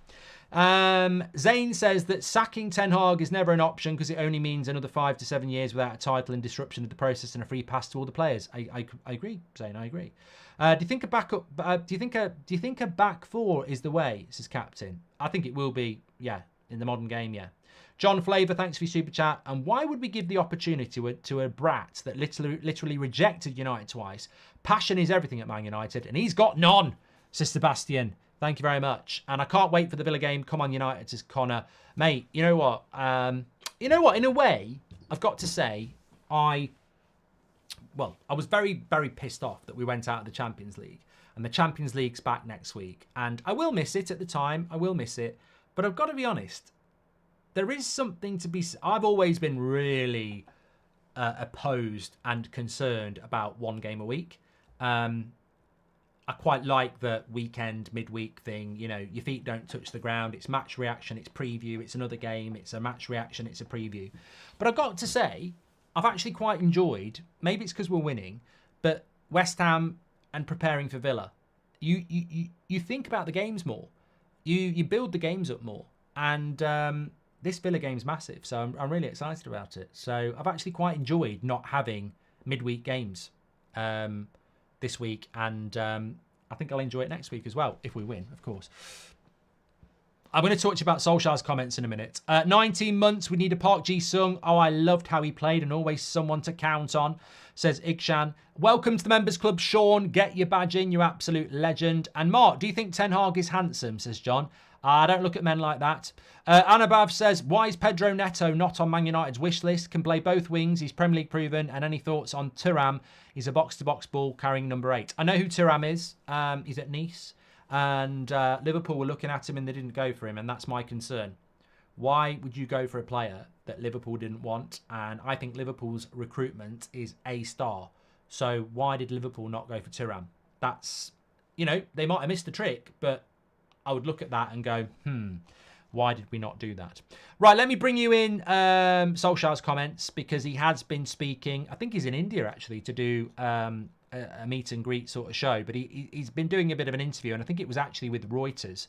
Zane says that sacking Ten Hag is never an option because it only means another 5 to 7 years without a title and disruption of the process and a free pass to all the players. I agree, Zane. I agree. Do you think a backup? Do you think a back four is the way? Says Captain. I think it will be. Yeah, in the modern game. Yeah. John Flavor, thanks for your super chat. And why would we give the opportunity to a brat that literally rejected United twice? Passion is everything at Man United, and he's got none, says Sebastian. Thank you very much. And I can't wait for the Villa game. Come on, United, says Connor. Mate, you know what? In a way, I've got to say, I was very, very pissed off that we went out of the Champions League. And the Champions League's back next week. And I will miss it at the time. I will miss it. But I've got to be honest. There is something to be... I've always been really opposed and concerned about one game a week. I quite like the weekend, midweek thing. You know, your feet don't touch the ground. It's match reaction. It's preview. It's another game. It's a match reaction. It's a preview. But I've got to say, I've actually quite enjoyed, maybe it's because we're winning, but West Ham and preparing for Villa. You think about the games more. You build the games up more. And... this Villa game's massive, so I'm really excited about it. So I've actually quite enjoyed not having midweek games this week, and I think I'll enjoy it next week as well, if we win, of course. I'm going to talk to you about Solskjaer's comments in a minute. 19 months, we need a Park Ji-sung. Oh, I loved how he played and always someone to count on, says Ikshan. Welcome to the Members Club, Sean. Get your badge in, you absolute legend. And Mark, do you think Ten Hag is handsome, says John. I don't look at men like that. Anabav says, why is Pedro Neto not on Man United's wish list? Can play both wings. He's Premier League proven. And any thoughts on Thuram? He's a box-to-box ball carrying number 8. I know who Thuram is. He's at Nice. And Liverpool were looking at him and they didn't go for him. And that's my concern. Why would you go for a player that Liverpool didn't want? And I think Liverpool's recruitment is A-star. So why did Liverpool not go for Thuram? That's, you know, they might have missed the trick, but... I would look at that and go, why did we not do that? Right, let me bring you in Solskjaer's comments because he has been speaking. I think he's in India, actually, to do a meet and greet sort of show. But he's been doing a bit of an interview, and I think it was actually with Reuters.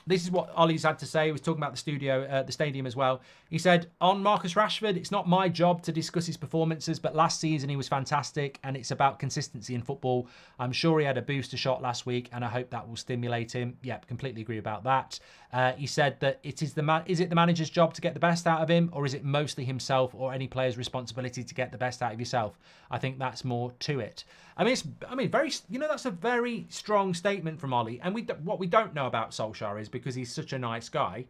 This is what Ollie's had to say. He was talking about the stadium as well. He said, on Marcus Rashford, it's not my job to discuss his performances, but last season he was fantastic, and it's about consistency in football. I'm sure he had a booster shot last week, and I hope that will stimulate him. Yep, completely agree about that. He said that is it the manager's job to get the best out of him, or is it mostly himself or any player's responsibility to get the best out of yourself? I think that's more more to it. I mean, very. That's a very strong statement from Ollie. And what we don't know about Solskjaer is, because he's such a nice guy,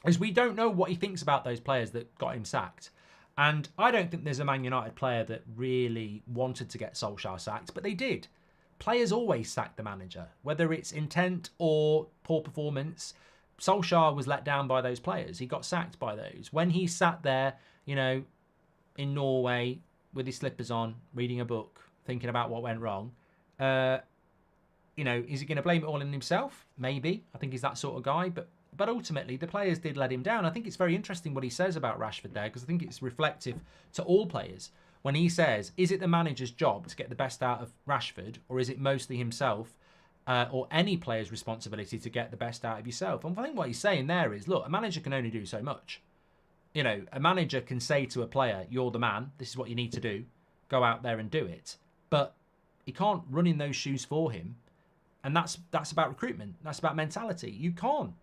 is we don't know what he thinks about those players that got him sacked. And I don't think there's a Man United player that really wanted to get Solskjaer sacked, but they did. Players always sack the manager, whether it's intent or poor performance. Solskjaer was let down by those players. He got sacked by those. When he sat there, in Norway with his slippers on, reading a book, thinking about what went wrong, is he going to blame it all on himself? Maybe. I think he's that sort of guy. But ultimately, the players did let him down. I think it's very interesting what he says about Rashford there, because I think it's reflective to all players. When he says, is it the manager's job to get the best out of Rashford, or is it mostly himself or any player's responsibility to get the best out of yourself? And I think what he's saying there is, look, a manager can only do so much. A manager can say to a player, you're the man, this is what you need to do, go out there and do it. But he can't run in those shoes for him. And that's about recruitment. That's about mentality. You can't.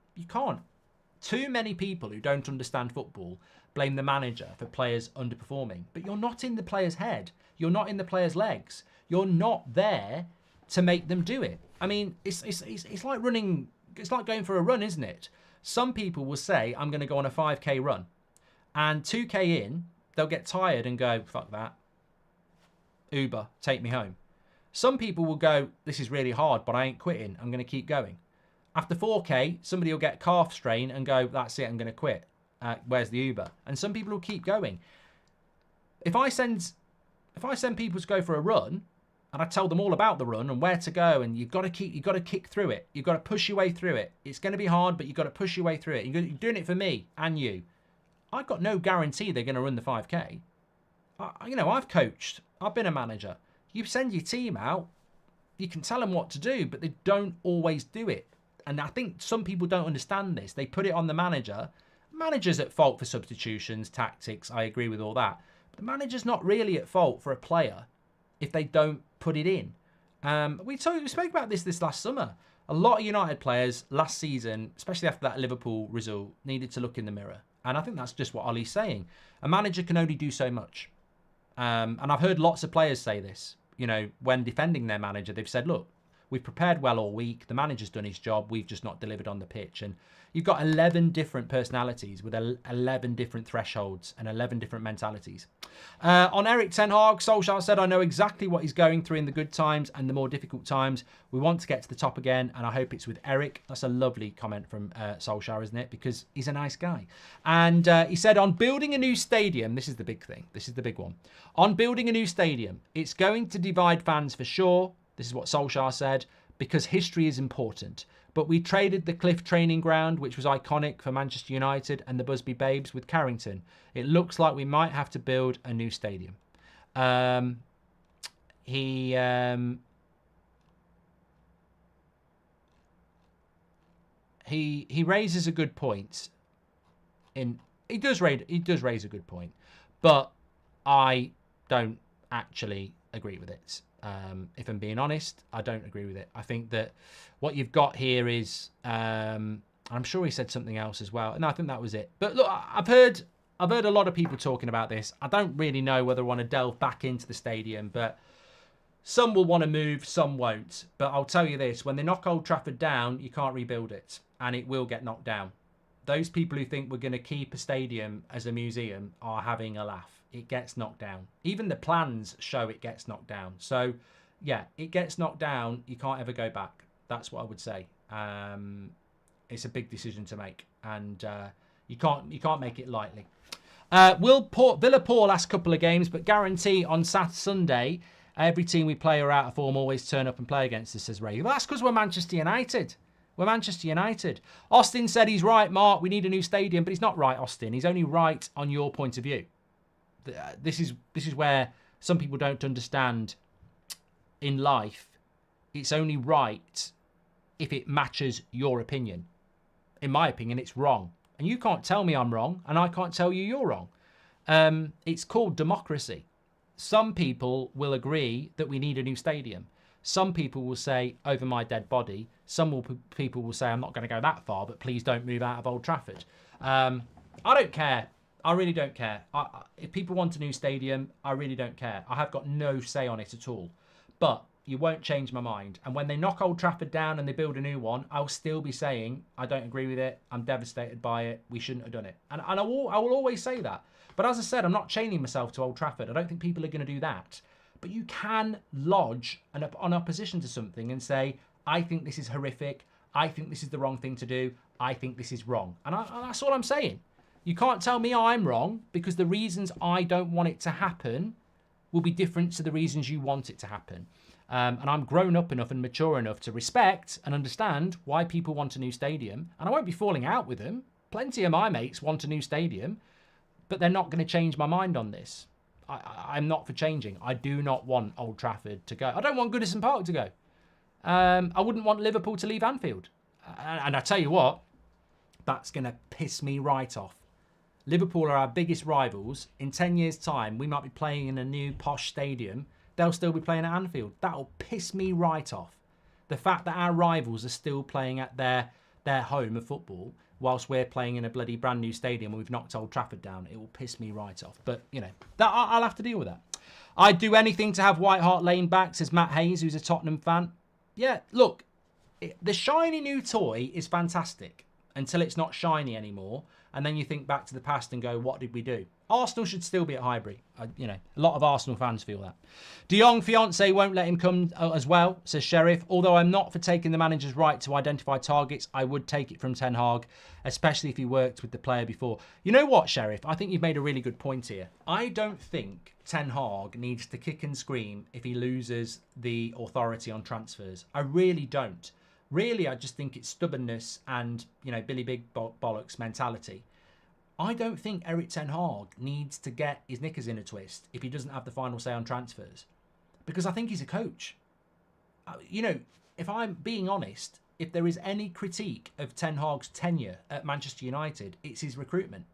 Too many people who don't understand football blame the manager for players underperforming. But you're not in the player's head. You're not in the player's legs. You're not there to make them do it. I mean, it's like running. It's like going for a run, isn't it? Some people will say, I'm going to go on a 5K run. And 2K in, they'll get tired and go, fuck that. Uber, take me home. Some people will go, this is really hard, but I ain't quitting. I'm going to keep going. After 4K, somebody will get calf strain and go, that's it, I'm going to quit. Where's the Uber? And some people will keep going. If I send people to go for a run, and I tell them all about the run and where to go, and you've got to kick through it. You've got to push your way through it. It's going to be hard, but you've got to push your way through it. You're doing it for me and you. I've got no guarantee they're going to run the 5K. I've coached. I've been a manager. You send your team out, you can tell them what to do, but they don't always do it. And I think some people don't understand this. They put it on the manager. Manager's at fault for substitutions, tactics. I agree with all that. But the manager's not really at fault for a player if they don't put it in. We spoke about this last summer. A lot of United players last season, especially after that Liverpool result, needed to look in the mirror. And I think that's just what Ollie's saying. A manager can only do so much. And I've heard lots of players say this. When defending their manager, they've said, look, we've prepared well all week. The manager's done his job. We've just not delivered on the pitch. And you've got 11 different personalities with 11 different thresholds and 11 different mentalities. On Eric Ten Hag, Solskjaer said, I know exactly what he's going through in the good times and the more difficult times. We want to get to the top again, and I hope it's with Eric. That's a lovely comment from Solskjaer, isn't it? Because he's a nice guy. And he said, on building a new stadium, this is the big thing. This is the big one. On building a new stadium, it's going to divide fans for sure. This is what Solskjaer said, because history is important. But we traded the Cliff training ground, which was iconic for Manchester United and the Busby Babes, with Carrington. It looks like we might have to build a new stadium. He raises a good point. He does raise a good point, but I don't actually agree with it. If I'm being honest, I don't agree with it. I think that what you've got here is, I'm sure he said something else as well. No, I think that was it. But look, I've heard a lot of people talking about this. I don't really know whether I want to delve back into the stadium, but some will want to move, some won't. But I'll tell you this, when they knock Old Trafford down, you can't rebuild it, and it will get knocked down. Those people who think we're going to keep a stadium as a museum are having a laugh. It gets knocked down. Even the plans show it gets knocked down. So, yeah, it gets knocked down. You can't ever go back. That's what I would say. It's a big decision to make, and you can't make it lightly. Villa poor last couple of games, but guarantee on Sunday, every team we play are out of form. Always turn up and play against us, says Ray. Well, that's because we're Manchester United. We're Manchester United. Austin said he's right, Mark. We need a new stadium, but he's not right, Austin. He's only right on your point of view. This is where some people don't understand in life. It's only right if it matches your opinion. In my opinion, it's wrong. And you can't tell me I'm wrong, and I can't tell you you're wrong. It's called democracy. Some people will agree that we need a new stadium. Some people will say, over my dead body. People will say, I'm not going to go that far, but please don't move out of Old Trafford. I don't care. I really don't care. If people want a new stadium, I really don't care. I have got no say on it at all. But you won't change my mind. And when they knock Old Trafford down and they build a new one, I'll still be saying, I don't agree with it. I'm devastated by it. We shouldn't have done it. And I will always say that. But as I said, I'm not chaining myself to Old Trafford. I don't think people are going to do that. But you can lodge an opposition to something and say, I think this is horrific. I think this is the wrong thing to do. I think this is wrong. And that's all I'm saying. You can't tell me I'm wrong, because the reasons I don't want it to happen will be different to the reasons you want it to happen. And I'm grown up enough and mature enough to respect and understand why people want a new stadium. And I won't be falling out with them. Plenty of my mates want a new stadium, but they're not going to change my mind on this. I'm not for changing. I do not want Old Trafford to go. I don't want Goodison Park to go. I wouldn't want Liverpool to leave Anfield. And I tell you what, that's going to piss me right off. Liverpool are our biggest rivals. In 10 years' time, we might be playing in a new posh stadium. They'll still be playing at Anfield. That'll piss me right off. The fact that our rivals are still playing at their home of football whilst we're playing in a bloody brand new stadium and we've knocked Old Trafford down, it will piss me right off. But, you know, I'll have to deal with that. I'd do anything to have White Hart Lane back, says Matt Hayes, who's a Tottenham fan. Yeah, look, the shiny new toy is fantastic until it's not shiny anymore. And then you think back to the past and go, what did we do? Arsenal should still be at Highbury. You know, a lot of Arsenal fans feel that. De Jong fiance won't let him come as well, says Sheriff. Although I'm not for taking the manager's right to identify targets, I would take it from Ten Hag, especially if he worked with the player before. You know what, Sheriff? I think you've made a really good point here. I don't think Ten Hag needs to kick and scream if he loses the authority on transfers. I really don't. Really, I just think it's stubbornness and, you know, Billy Big Bollocks mentality. I don't think Eric Ten Hag needs to get his knickers in a twist if he doesn't have the final say on transfers. Because I think he's a coach. You know, if I'm being honest, if there is any critique of Ten Hag's tenure at Manchester United, it's his recruitment.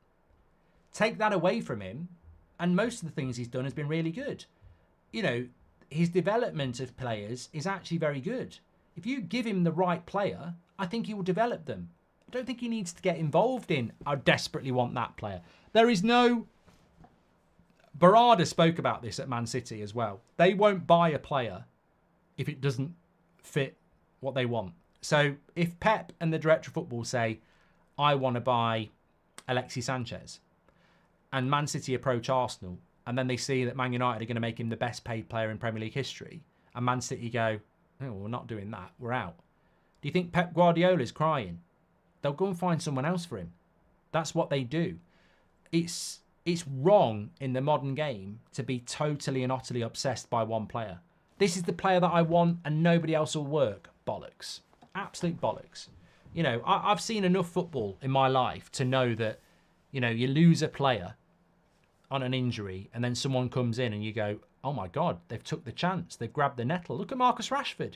Take that away from him, and most of the things he's done has been really good. You know, his development of players is actually very good. If you give him the right player, I think he will develop them. I don't think he needs to get involved in, I desperately want that player. There is no... Barada spoke about this at Man City as well. They won't buy a player if it doesn't fit what they want. So if Pep and the director of football say, I want to buy Alexis Sanchez, and Man City approach Arsenal, and then they see that Man United are going to make him the best paid player in Premier League history, and Man City go, oh, we're not doing that, we're out. Do you think Pep Guardiola's crying? They'll go and find someone else for him. That's what they do. It's wrong in the modern game to be totally and utterly obsessed by one player. This is the player that I want and nobody else will work. Bollocks. Absolute bollocks. You know, I've seen enough football in my life to know that, you know, you lose a player on an injury and then someone comes in and you go, oh my God, they've took the chance. They've grabbed the nettle. Look at Marcus Rashford.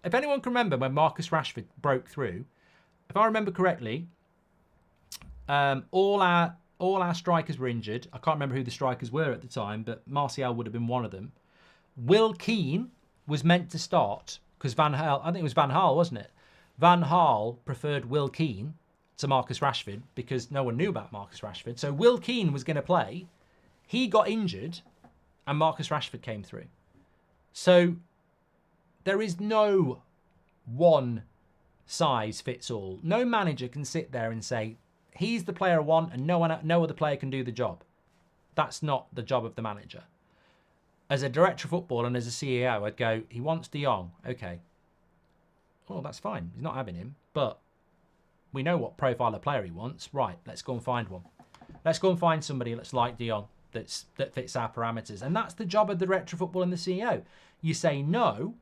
If anyone can remember when Marcus Rashford broke through, if I remember correctly, all our strikers were injured. I can't remember who the strikers were at the time, but Martial would have been one of them. Will Keane was meant to start because Van Gaal, I think it was Van Gaal, wasn't it? Van Gaal preferred Will Keane to Marcus Rashford because no one knew about Marcus Rashford. So Will Keane was going to play. He got injured and Marcus Rashford came through. So there is no one size fits all. No manager can sit there and say, he's the player I want and no other player can do the job. That's not the job of the manager. As a director of football and as a CEO, I'd go, he wants De Jong. Okay. Oh, that's fine. He's not having him. But we know what profile of player he wants. Right, let's go and find one. Let's go and find somebody that's like De Jong, that fits our parameters. And that's the job of the director of football and the CEO. You say no,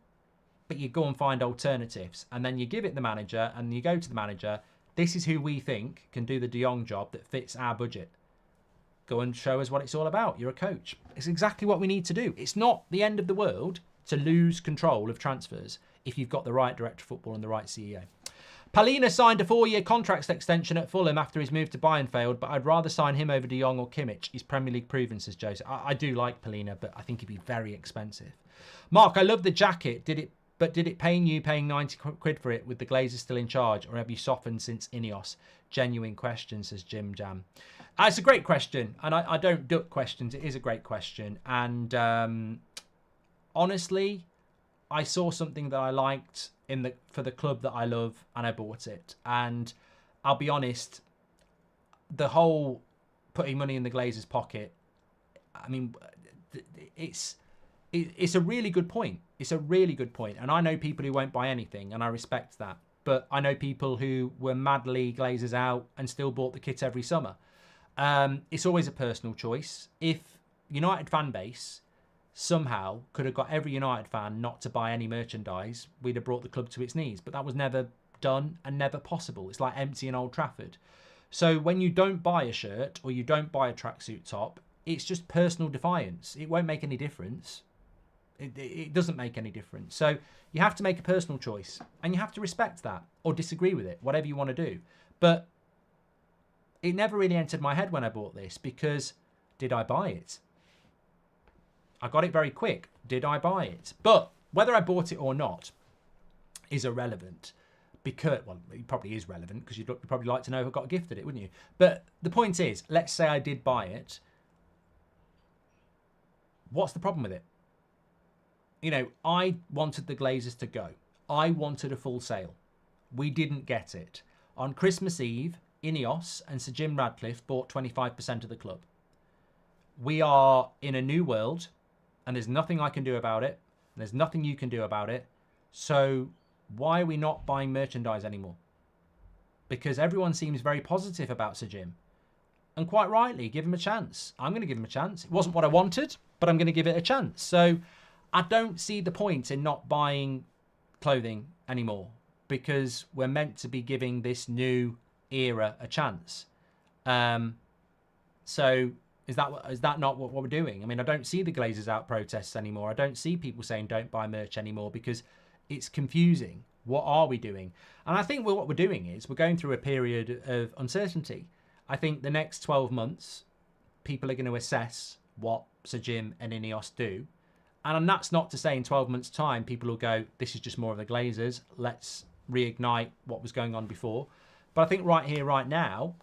but you go and find alternatives. And then you give it the manager and you go to the manager. This is who we think can do the De Jong job that fits our budget. Go and show us what it's all about. You're a coach. It's exactly what we need to do. It's not the end of the world to lose control of transfers if you've got the right director of football and the right CEO. Palina signed a 4-year contract extension at Fulham after his move to Bayern failed, but I'd rather sign him over De Jong or Kimmich. He's Premier League proven, says Joseph. I do like Palina, but I think he'd be very expensive. Mark, I love the jacket. Did it pain you paying 90 quid for it with the Glazers still in charge, or have you softened since Ineos? Genuine question, says Jim Jam. It's a great question, and I don't duck questions. It is a great question, and honestly, I saw something that I liked for the club that I love, and I bought it. And I'll be honest, the whole putting money in the Glazers' pocket, I mean, it's a really good point. It's a really good point, and I know people who won't buy anything, and I respect that. But I know people who were madly Glazers out and still bought the kit every summer. It's always a personal choice. If United fan base somehow could have got every United fan not to buy any merchandise, we'd have brought the club to its knees. But that was never done and never possible. It's like emptying Old Trafford. So when you don't buy a shirt or you don't buy a tracksuit top, it's just personal defiance. It won't make any difference. It doesn't make any difference. So you have to make a personal choice, and you have to respect that or disagree with it, whatever you want to do. But it never really entered my head when I bought this, because did I buy it? I got it very quick. Did I buy it? But whether I bought it or not is irrelevant, because, well, it probably is relevant because you'd probably like to know if I got gifted it, wouldn't you? But the point is, let's say I did buy it. What's the problem with it? I wanted the Glazers to go. I wanted a full sale. We didn't get it. On Christmas Eve, Ineos and Sir Jim Radcliffe bought 25% of the club. We are in a new world, and there's nothing I can do about it. There's nothing you can do about it. So why are we not buying merchandise anymore? Because everyone seems very positive about Sir Jim. And quite rightly, give him a chance. I'm going to give him a chance. It wasn't what I wanted, but I'm going to give it a chance. So I don't see the point in not buying clothing anymore, because we're meant to be giving this new era a chance. So is that not what we're doing? I mean, I don't see the Glazers out protests anymore. I don't see people saying don't buy merch anymore, because it's confusing. What are we doing? And I think what we're doing is we're going through a period of uncertainty. I think the next 12 months, people are going to assess what Sir Jim and Ineos do. And that's not to say in 12 months' time, people will go, this is just more of the Glazers. Let's reignite what was going on before. But I think right here, right now,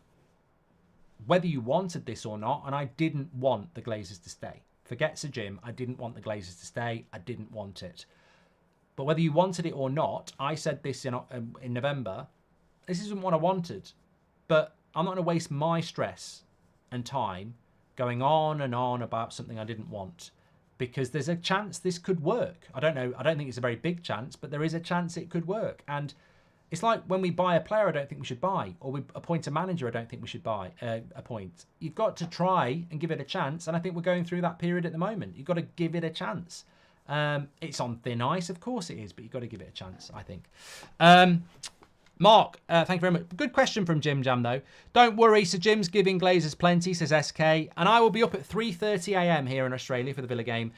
whether you wanted this or not, and I didn't want the Glazers to stay. Forget Sir Jim. I didn't want the Glazers to stay. I didn't want it. But whether you wanted it or not, I said this in November, this isn't what I wanted. But I'm not going to waste my stress and time going on and on about something I didn't want, because there's a chance this could work. I don't know. I don't think it's a very big chance, but there is a chance it could work. And it's like when we buy a player I don't think we should buy, or we appoint a manager I don't think we should appoint. You've got to try and give it a chance, and I think we're going through that period at the moment. You've got to give it a chance. It's on thin ice, of course it is, but you've got to give it a chance, I think. Mark, thank you very much. Good question from Jim Jam, though. Don't worry, Sir Jim's giving Glazers plenty, says SK. And I will be up at 3:30 a.m. here in Australia for the Villa game.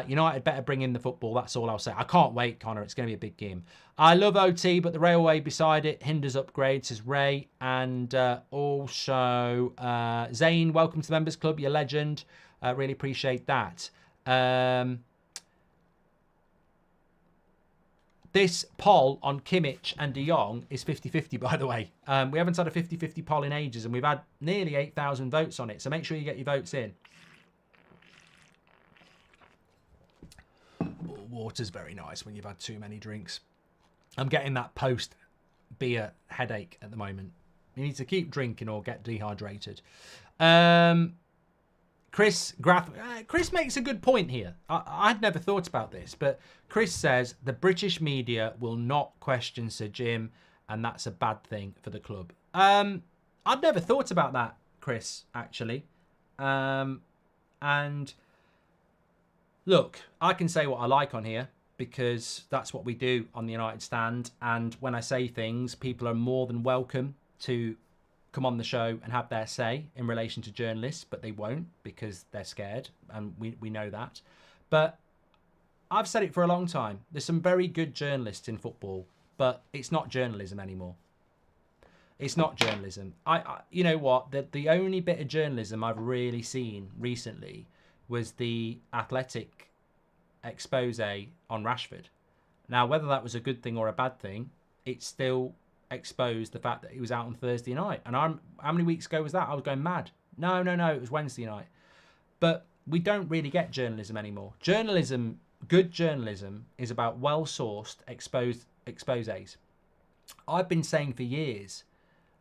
United better bring in the football. That's all I'll say. I can't wait, Connor. It's going to be a big game. I love OT, but the railway beside it hinders upgrade, says Ray. And also, Zane, welcome to the Members Club. You're a legend. Really appreciate that. This poll on Kimmich and De Jong is 50-50, by the way. We haven't had a 50-50 poll in ages, and we've had nearly 8,000 votes on it. So make sure you get your votes in. Water's very nice when you've had too many drinks. I'm getting that post-beer headache at the moment. You need to keep drinking or get dehydrated. Chris makes a good point here. I'd never thought about this, but Chris says the British media will not question Sir Jim, and that's a bad thing for the club. I'd never thought about that, Chris, actually. And look, I can say what I like on here, because that's what we do on the United Stand. And when I say things, people are more than welcome to come on the show and have their say in relation to journalists, but they won't, because they're scared, and we know that. But I've said it for a long time. There's some very good journalists in football, but it's not journalism anymore. It's not journalism. You know what? The only bit of journalism I've really seen recently was the Athletic expose on Rashford. Now, whether that was a good thing or a bad thing, it's still exposed the fact that he was out on Thursday night. And how many weeks ago was that? I was going mad No, it was Wednesday night. But we don't really get journalism anymore. Journalism, good journalism, is about well-sourced exposés. I've been saying for years,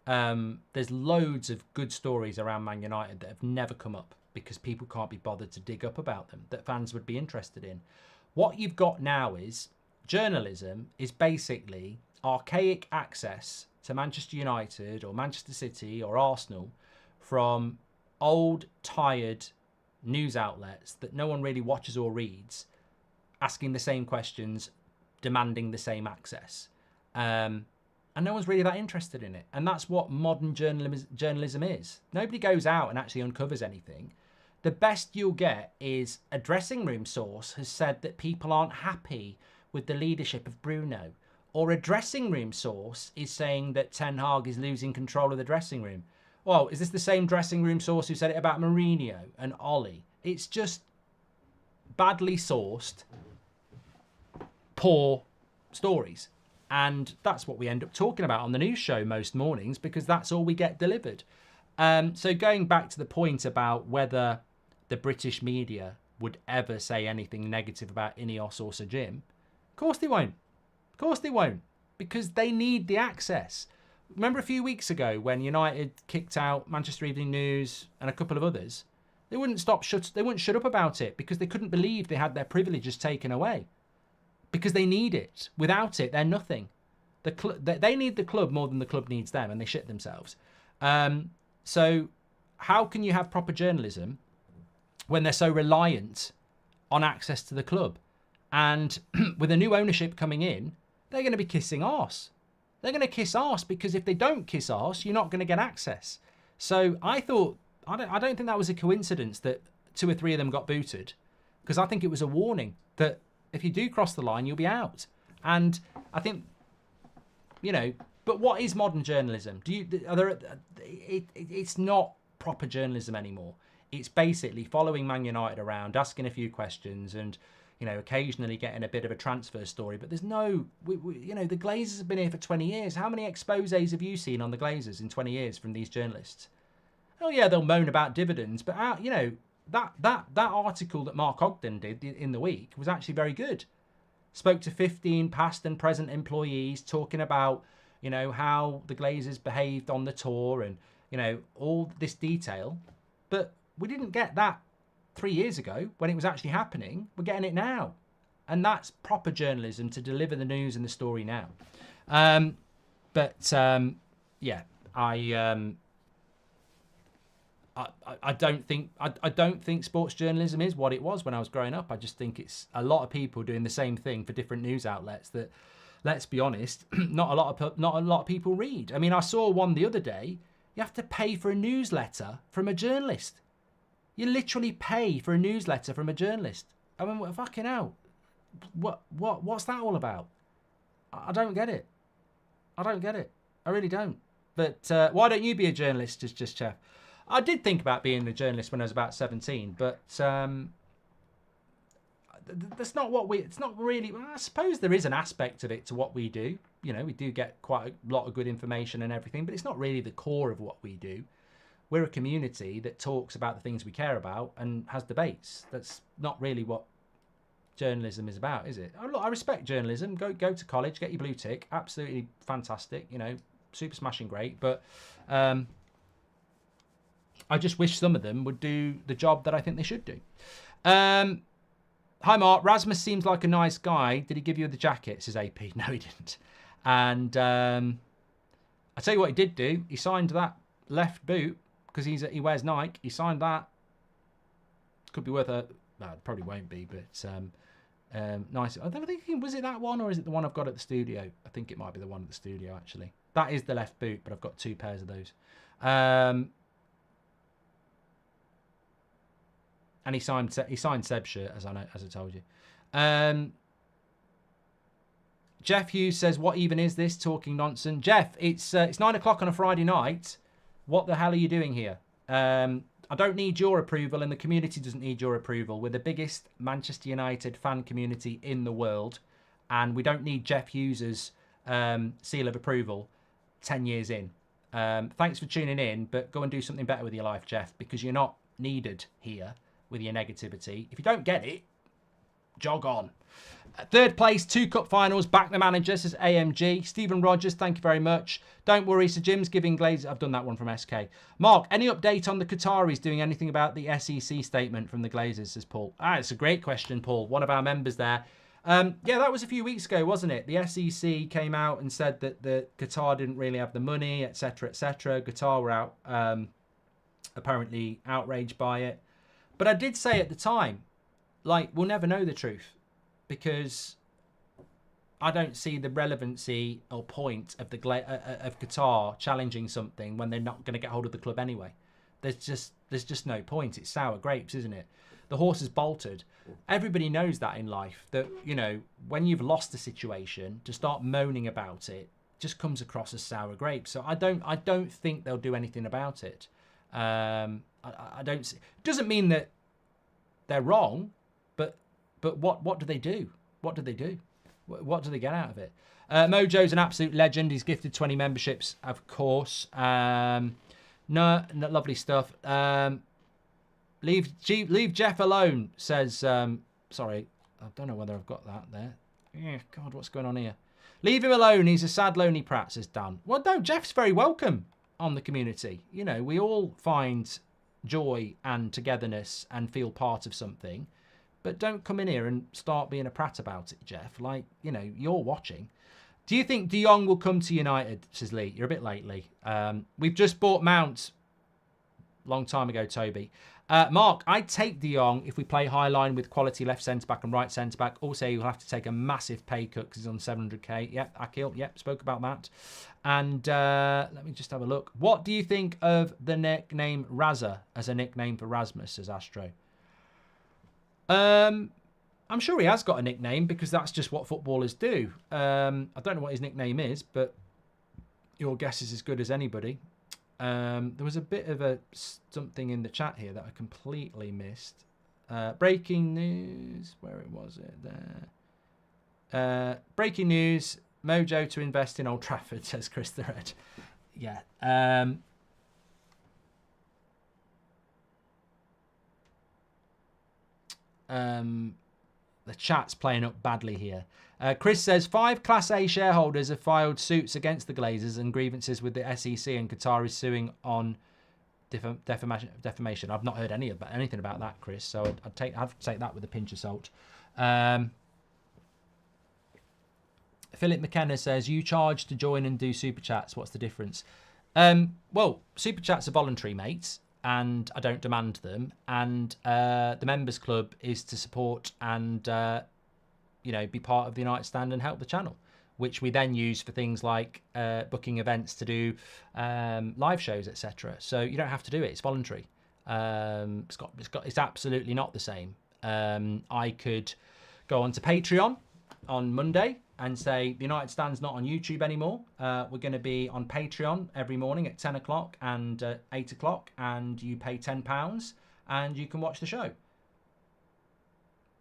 there's loads of good stories around Man United that have never come up because people can't be bothered to dig up about them, that fans would be interested in. What you've got now is journalism is basically archaic access to Manchester United or Manchester City or Arsenal from old, tired news outlets that no one really watches or reads, asking the same questions, demanding the same access. And no one's really that interested in it. And that's what modern journalism is. Nobody goes out and actually uncovers anything. The best you'll get is a dressing room source has said that people aren't happy with the leadership of Bruno. Or a dressing room source is saying that Ten Hag is losing control of the dressing room. Well, is this the same dressing room source who said it about Mourinho and Ollie? It's just badly sourced, poor stories. And that's what we end up talking about on the news show most mornings because that's all we get delivered. So going back to the point about whether the British media would ever say anything negative about Ineos or Sir Jim, of course they won't. Of course they won't, because they need the access. Remember a few weeks ago when United kicked out Manchester Evening News and a couple of others? They wouldn't shut up about it because they couldn't believe they had their privileges taken away. Because they need it. Without it, they're nothing. They need the club more than the club needs them, and they shit themselves. So how can you have proper journalism when they're so reliant on access to the club? And with a new ownership coming in, they're going to be kissing arse. They're going to kiss arse because if they don't kiss arse, you're not going to get access. So I don't think that was a coincidence that 2 or 3 of them got booted, because I think it was a warning that if you do cross the line, you'll be out. And I think, but what is modern journalism? It's not proper journalism anymore. It's basically following Man United around, asking a few questions, and occasionally getting a bit of a transfer story. But there's no, the Glazers have been here for 20 years. How many exposés have you seen on the Glazers in 20 years from these journalists? Oh yeah, they'll moan about dividends, but that article that Mark Ogden did in the week was actually very good. Spoke to 15 past and present employees talking about, how the Glazers behaved on the tour and, all this detail. But we didn't get that 3 years ago when it was actually happening. We're getting it now. And that's proper journalism, to deliver the news and the story now. I don't think sports journalism is what it was when I was growing up. I just think it's a lot of people doing the same thing for different news outlets that, let's be honest, not a lot of people read. I mean, I saw one the other day. You have to pay for a newsletter from a journalist. You literally pay for a newsletter from a journalist. I mean, fucking hell. What's that all about? I don't get it. I really don't. But why don't you be a journalist, just Chef? I did think about being a journalist when I was about 17, but that's not what it's not really. Well, I suppose there is an aspect of it to what we do. We do get quite a lot of good information and everything, but it's not really the core of what we do. We're a community that talks about the things we care about and has debates. That's not really what journalism is about, is it? Oh, look, I respect journalism. Go to college, get your blue tick. Absolutely fantastic. Super smashing great. But I just wish some of them would do the job that I think they should do. Hi, Mark. Rasmus seems like a nice guy. Did he give you the jacket? Says AP. No, he didn't. And I tell you what he did do. He signed that left boot because he wears Nike. He signed that. Could be worth a... No, it probably won't be, but nice. I don't think... Was it that one or is it the one I've got at the studio? I think it might be the one at the studio, actually. That is the left boot, but I've got 2 pairs of those. And he signed Seb's shirt, as I told you. Jeff Hughes says, "What even is this talking nonsense?" Jeff, it's 9 o'clock on a Friday night. What the hell are you doing here? I don't need your approval, and the community doesn't need your approval. We're the biggest Manchester United fan community in the world, and we don't need Jeff Hughes's seal of approval 10 years in. Thanks for tuning in, but go and do something better with your life, Jeff, because you're not needed here with your negativity. If you don't get it, jog on. Third place, 2 cup finals, back the manager, says AMG. Stephen Rogers, thank you very much. Don't worry, Sir Jim's giving Glaze. I've done that one from SK. Mark, any update on the Qataris doing anything about the SEC statement from the Glazers, says Paul. It's a great question, Paul. One of our members there. Yeah, that was a few weeks ago, wasn't it? The SEC came out and said that the Qatar didn't really have the money, etc., etc. Qatar were out, apparently outraged by it. But I did say at the time, like, we'll never know the truth, because I don't see the relevancy or point of of Qatar challenging something when they're not going to get hold of the club anyway. There's just no point. It's sour grapes, isn't it? The horse has bolted. Everybody knows that in life, that, you know, when you've lost a situation, to start moaning about it just comes across as sour grapes. So I don't think they'll do anything about it. I don't see. Doesn't mean that they're wrong, but what do they do? What do they do? What do they get out of it? Mojo's an absolute legend. He's gifted 20 memberships, of course. No, lovely stuff. Leave Jeff alone, says... sorry, I don't know whether I've got that there. Yeah, God, what's going on here? Leave him alone. He's a sad, lonely prat, says Dan. Well, no, Jeff's very welcome on the community. You know, we all find joy and togetherness and feel part of something. But don't come in here and start being a prat about it, Jeff. Like, you know, you're watching. Do you think De Jong will come to United, says Lee? You're a bit late, Lee. We've just bought Mount. Long time ago, Toby. Mark, I'd take De Jong if we play high line with quality left centre-back and right centre-back. Also, you'll have to take a massive pay cut because he's on 700k. Yep, Akil, yep, spoke about that. And let me just have a look. What do you think of the nickname Razza as a nickname for Rasmus, says Astro? I'm sure he has got a nickname because that's just what footballers do. I don't know what his nickname is, but your guess is as good as anybody. There was a bit of something in the chat here that I completely missed. Breaking news. Where was it? There. Breaking news. Mojo to invest in Old Trafford, says Chris the Red. Yeah. The chat's playing up badly here. Chris says 5 Class A shareholders have filed suits against the Glazers and grievances with the SEC, and Qatar is suing on defamation. I've not heard anything about that, Chris. So I'd have to take that with a pinch of salt. Philip McKenna says, you charge to join and do super chats. What's the difference? Well, super chats are voluntary, mates, and I don't demand them. And the members club is to support and be part of the United Stand and help the channel, which we then use for things like booking events to do live shows, etc. So you don't have to do it; it's voluntary. It's absolutely not the same. I could go onto Patreon on Monday and say the United Stand's not on YouTube anymore. We're going to be on Patreon every morning at 10 o'clock and 8 o'clock, and you pay £10 and you can watch the show.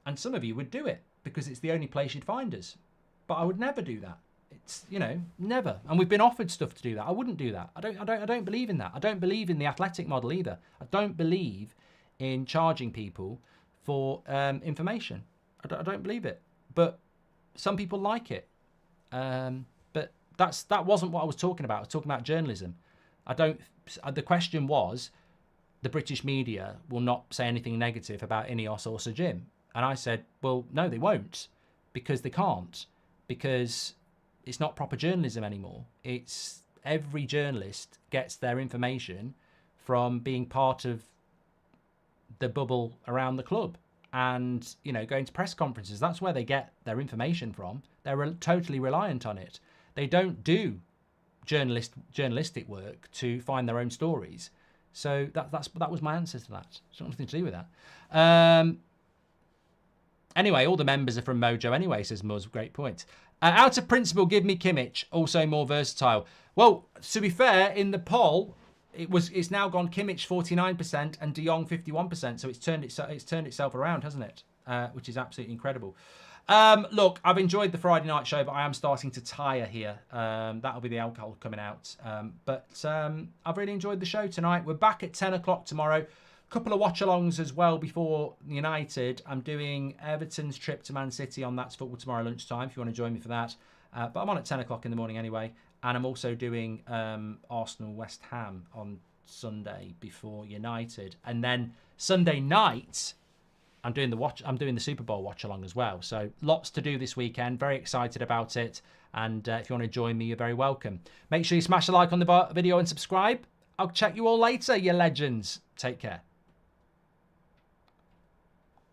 And some of you would do it because it's the only place you'd find us. But I would never do that. It's, never. And we've been offered stuff to do that. I wouldn't do that. I don't believe in that. I don't believe in the athletic model either. I don't believe in charging people for information. I don't believe it. But some people like it. But that wasn't what I was talking about. I was talking about journalism. The question was, the British media will not say anything negative about Ineos or Sir Jim. And I said, well, no, they won't, because they can't, because it's not proper journalism anymore. It's every journalist gets their information from being part of the bubble around the club and, going to press conferences. That's where they get their information from. They're totally reliant on it. They don't do journalistic work to find their own stories. So that was my answer to that. It's got nothing to do with that. Anyway, all the members are from Mojo anyway, says Muzz. Great point. Out of principle, give me Kimmich, also more versatile. Well, to be fair, in the poll, it's now gone Kimmich 49% and De Jong 51%. So it's turned itself around, hasn't it? Which is absolutely incredible. Look, I've enjoyed the Friday night show, but I am starting to tire here. That'll be the alcohol coming out. But I've really enjoyed the show tonight. We're back at 10 o'clock tomorrow. Couple of watch-alongs as well before United. I'm doing Everton's trip to Man City on That's Football tomorrow lunchtime, if you want to join me for that. But I'm on at 10 o'clock in the morning anyway. And I'm also doing Arsenal-West Ham on Sunday before United. And then Sunday night, I'm doing the Super Bowl watch-along as well. So lots to do this weekend. Very excited about it. And if you want to join me, you're very welcome. Make sure you smash a like on the video and subscribe. I'll check you all later, you legends. Take care.